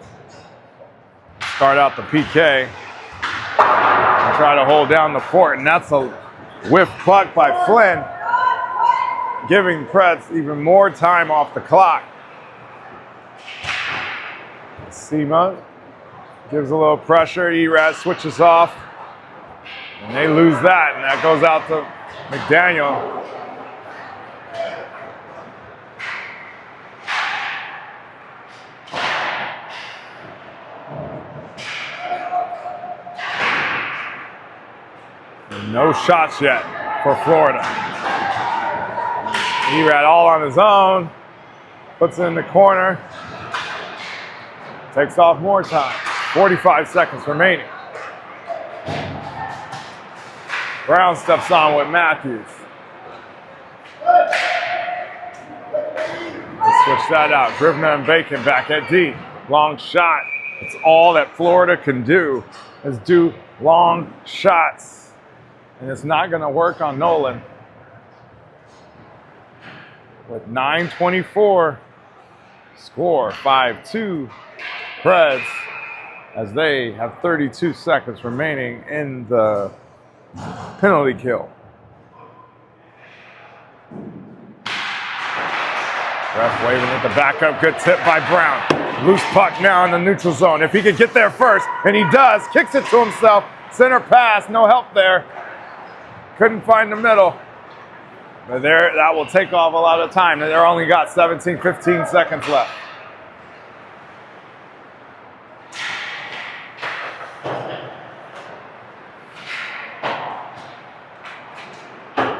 start out the PK and try to hold down the fort. And that's a whiff puck by Flynn, giving Pretz even more time off the clock. Sema gives a little pressure. Erat switches off, and they lose that, and that goes out to McDaniel. No shots yet for Florida. Erat all on his own, puts it in the corner, takes off more time. 45 seconds remaining. Brown steps on with Matthews. Let's switch that out. Grivna and Bacon back at D. Long shot. It's all that Florida can do is do long shots. And it's not going to work on Nolan. With 9:24, score 5-2 Preds as they have 32 seconds remaining in the penalty kill. Ref waving at the backup. Good tip by Brown. Loose puck now in the neutral zone. If he could get there first, and he does, kicks it to himself. Center pass, no help there. Couldn't find the middle. But there, that will take off a lot of time. They're only got 17, 15 seconds left.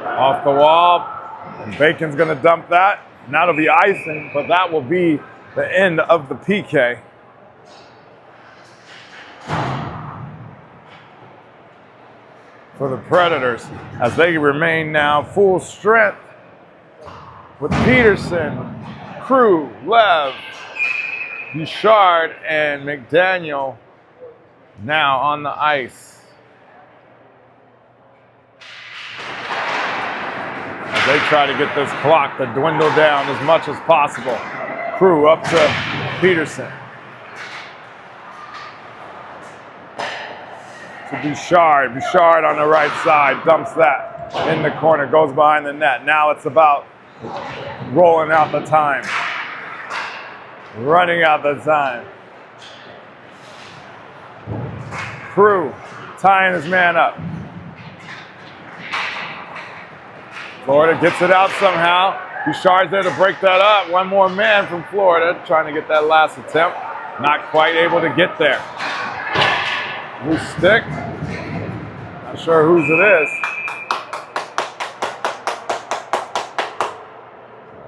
Off the wall, and Bacon's gonna dump that. And that'll be icing, but that will be the end of the PK. For the Predators, as they remain now full strength with Peterson, Crew, Lev, Bouchard, and McDaniel now on the ice. As they try to get this clock to dwindle down as much as possible. Crew up to Peterson. To Bouchard. Bouchard on the right side, dumps that in the corner, goes behind the net. Now it's about rolling out the time. Running out the time. Crew tying his man up. Florida gets it out somehow. Bouchard's there to break that up. One more man from Florida trying to get that last attempt. Not quite able to get there. Loose stick. Not sure whose it is.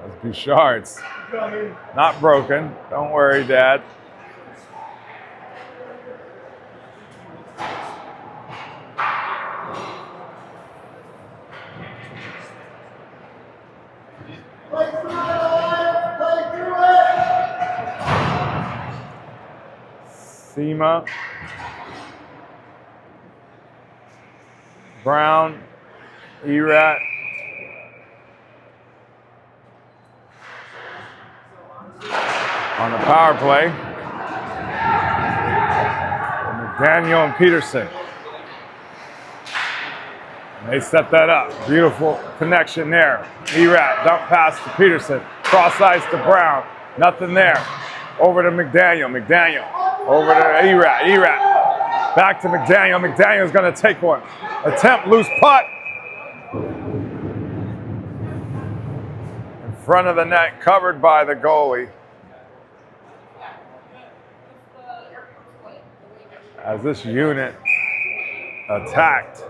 That's Bouchard's. Not broken. Don't worry, Dad. Sema, Brown, Erat, on the power play. McDaniel and Peterson. And they set that up. Beautiful connection there. Erat, dump pass to Peterson. Cross ice to Brown. Nothing there. Over to McDaniel. McDaniel. Over to Erat. Erat. Back to McDaniel. McDaniel's going to take one. Attempt, loose putt. In front of the net, covered by the goalie. As this unit attacked.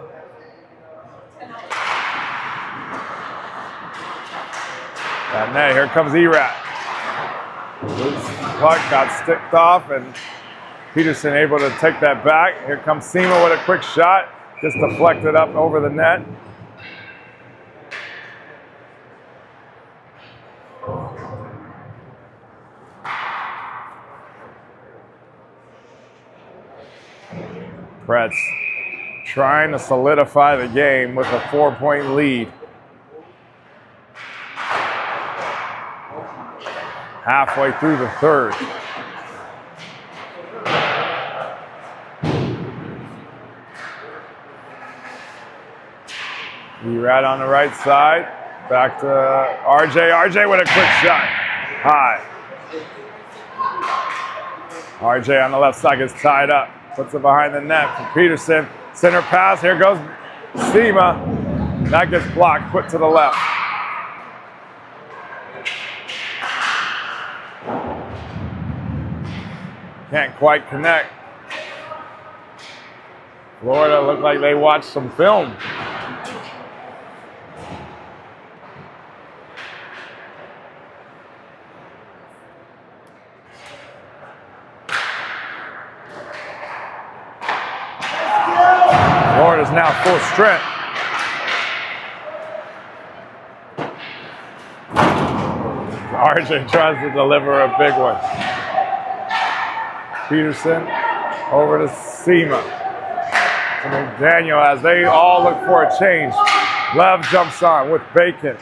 And now here comes Erat. Loose puck got sticked off, and Peterson able to take that back. Here comes Sema with a quick shot. Just deflected up over the net. Preds trying to solidify the game with a 4-point lead. Halfway through the third. Erat on the right side. Back to RJ. RJ with a quick shot. High. RJ on the left side gets tied up. Puts it behind the net for Peterson. Center pass. Here goes Sema. That gets blocked. Put to the left. Can't quite connect. Florida looked like they watched some film. Florida's now full strength. RJ tries to deliver a big one. Peterson over to Sema. To McDaniel as they all look for a change. Lev jumps on with Bacon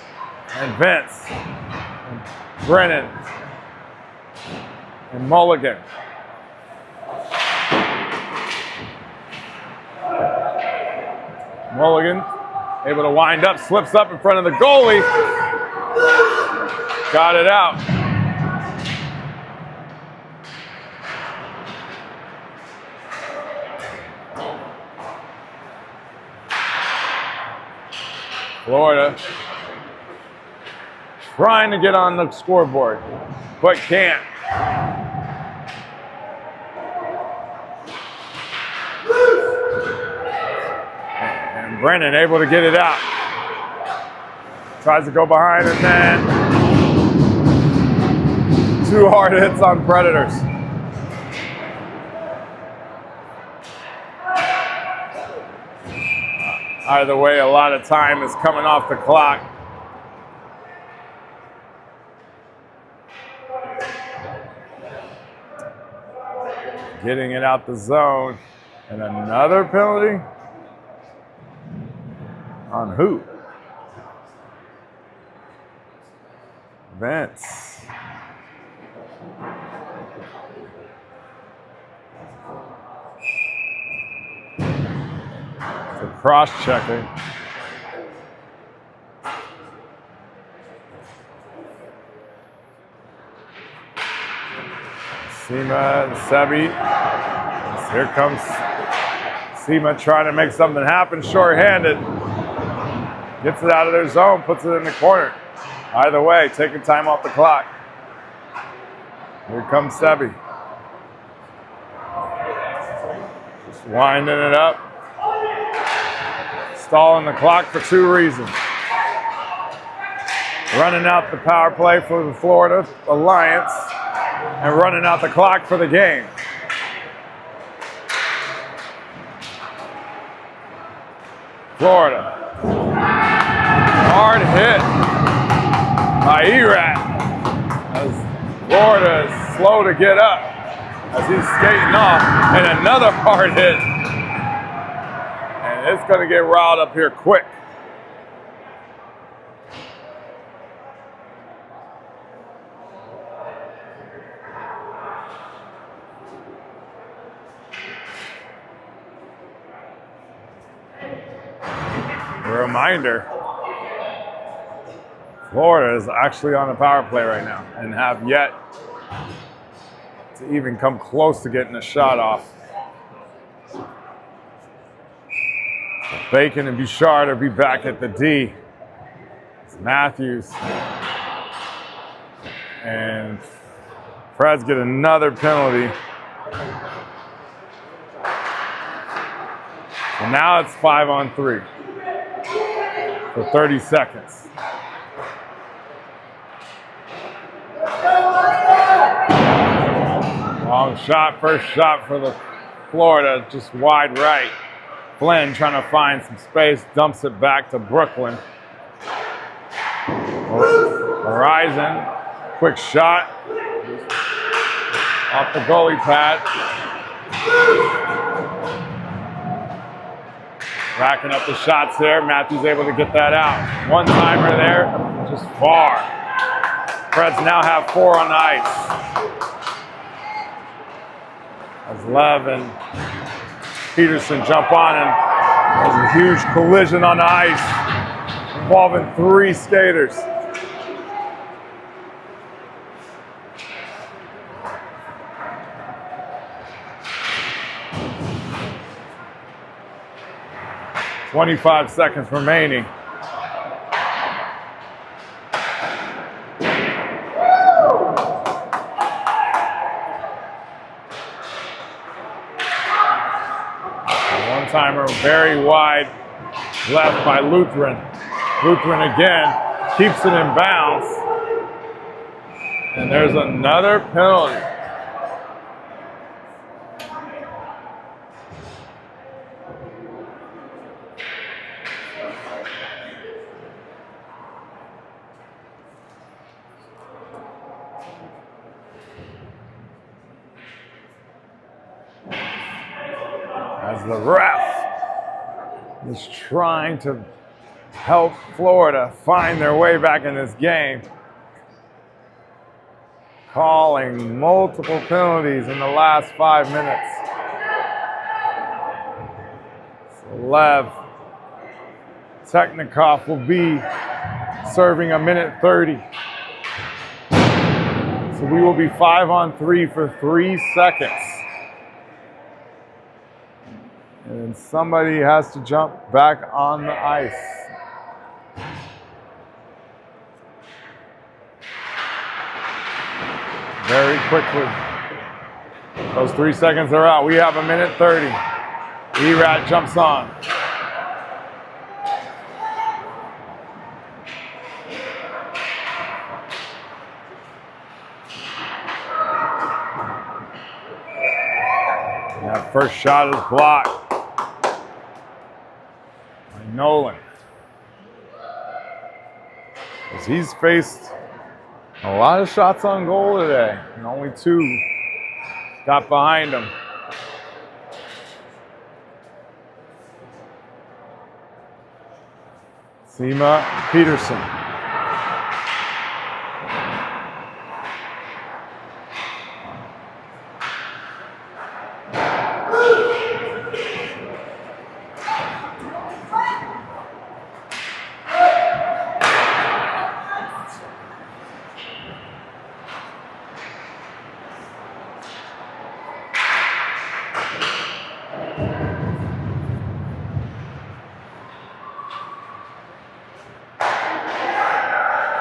and Vince and Brennan and Mulligan. Mulligan able to wind up, slips up in front of the goalie. got it out. Florida trying to get on the scoreboard, but can't. And Brennan able to get it out. Tries to go behind and then 2 hard hits on Predators. Either way, a lot of time is coming off the clock. Getting it out the zone. And another penalty? On who? Vince. So cross-checking. Sema and Sebi. Here comes Sema trying to make something happen, short-handed. Gets it out of their zone, puts it in the corner. Either way, taking time off the clock. Here comes Sebi. Just winding it up. Stalling the clock for 2 reasons. Running out the power play for the Florida Alliance and running out the clock for the game. Florida. Hard hit by Erat as Florida is slow to get up as he's skating off, and another hard hit. And it's going to get riled up here quick. A reminder, Florida is actually on the power play right now and have yet to even come close to getting a shot off. Bacon and Bouchard will be back at the D. It's Matthews. And Preds get another penalty. So now it's 5-on-3 for 30 seconds. Long shot, first shot for the Florida, just wide right. Flynn trying to find some space, dumps it back to Brooklyn. Horizon, quick shot off the goalie pad. Racking up the shots there. Matthews able to get that out. One timer there, just far. Preds now have 4 on the ice. As Lev and Peterson jump on, and there's a huge collision on the ice involving 3 skaters. "25 seconds remaining. One-timer very wide left by Lutheran. Lutheran again keeps it in bounds. And there's another penalty. As the ref is trying to help Florida find their way back in this game, calling multiple penalties in the last 5 minutes. So Lev Technikov will be serving 1:30. So we will be 5-on-3 for 3 seconds. And somebody has to jump back on the ice. Very quickly. Those 3 seconds are out. We have 1:30. E-Rat jumps on. That first shot is blocked by Nolan. As he's faced a lot of shots on goal today, and only 2 got behind him. Sima Peterson.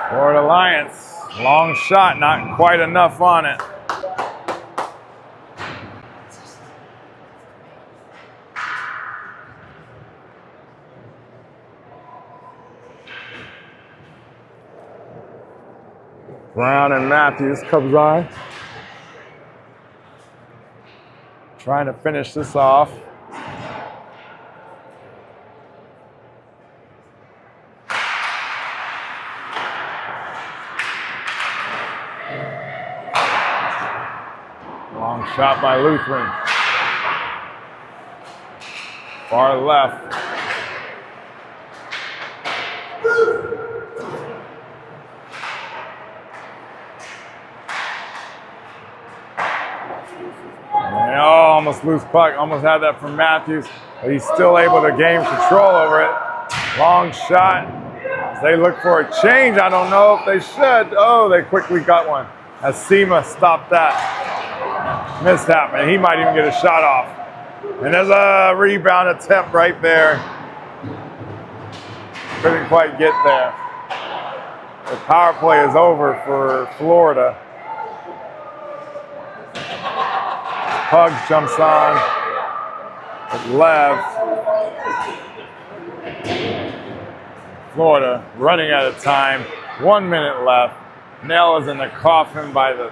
Florida Alliance, long shot, not quite enough on it. Brown and Matthews comes on. Trying to finish this off. Long shot by Lutheran. Far left. And almost loose puck. Almost had that from Matthews. But he's still able to gain control over it. Long shot. As they look for a change. I don't know if they should. Oh, they quickly got one. As Sima stopped that mishap, and he might even get a shot off. And there's a rebound attempt right there. Couldn't quite get there. The power play is over for Florida. Pugs jumps on with Lev. Florida running out of time. 1 minute left. Nell is in the coffin by the...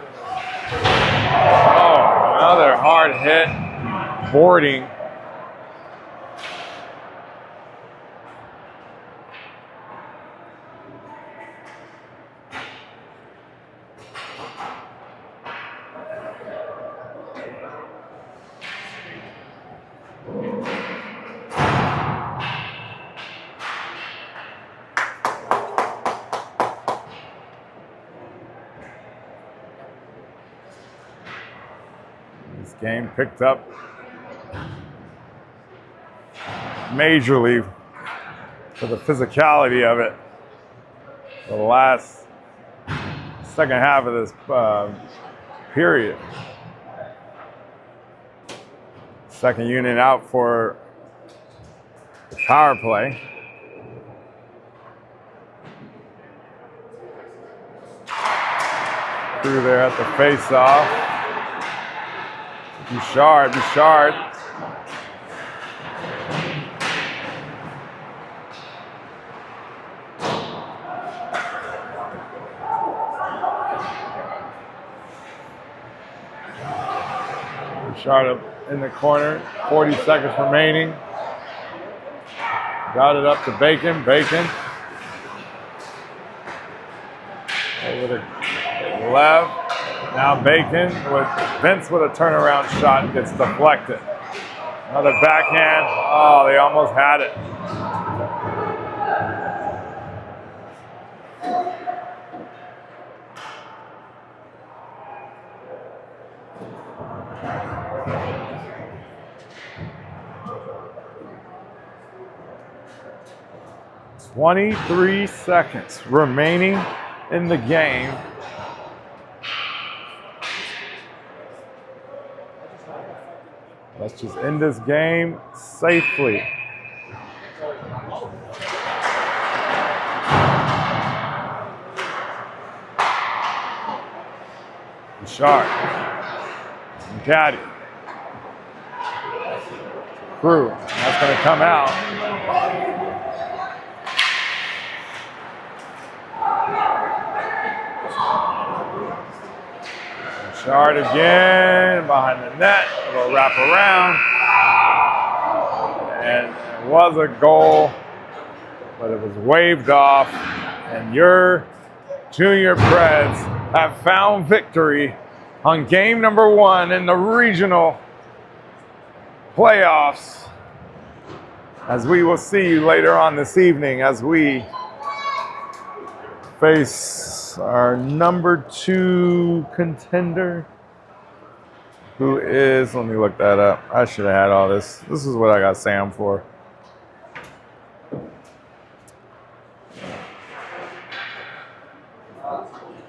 Oh, another hard hit. Boarding. This game picked up majorly for the physicality of it. The last second half of this period. Second unit out for the power play. Through there at the face-off. Bouchard. Bouchard up in the corner, 40 seconds remaining. Got it up to Bacon. Over to Lev. Now Bacon with Vince with a turnaround shot gets deflected. Another backhand. Oh, they almost had it. .23 seconds remaining in the game. Let's just end this game safely. Sharp. Caddy. Crew. That's going to come out. Shard again behind the net. We'll wrap around. And it was a goal, but it was waved off. And your Junior Preds have found victory on game number 1 in the regional playoffs. As we will see you later on this evening as we face our number 2 contender, who is, let me look that up. I should have had all this. This is what I got Sam for.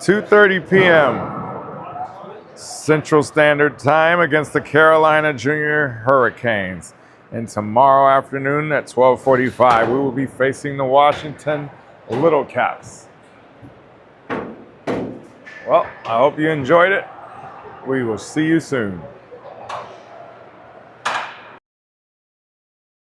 $2:30 p.m. Central Standard Time against the Carolina Junior Hurricanes. And tomorrow afternoon at 12:45, we will be facing the Washington Little Caps. Well, I hope you enjoyed it. We will see you soon.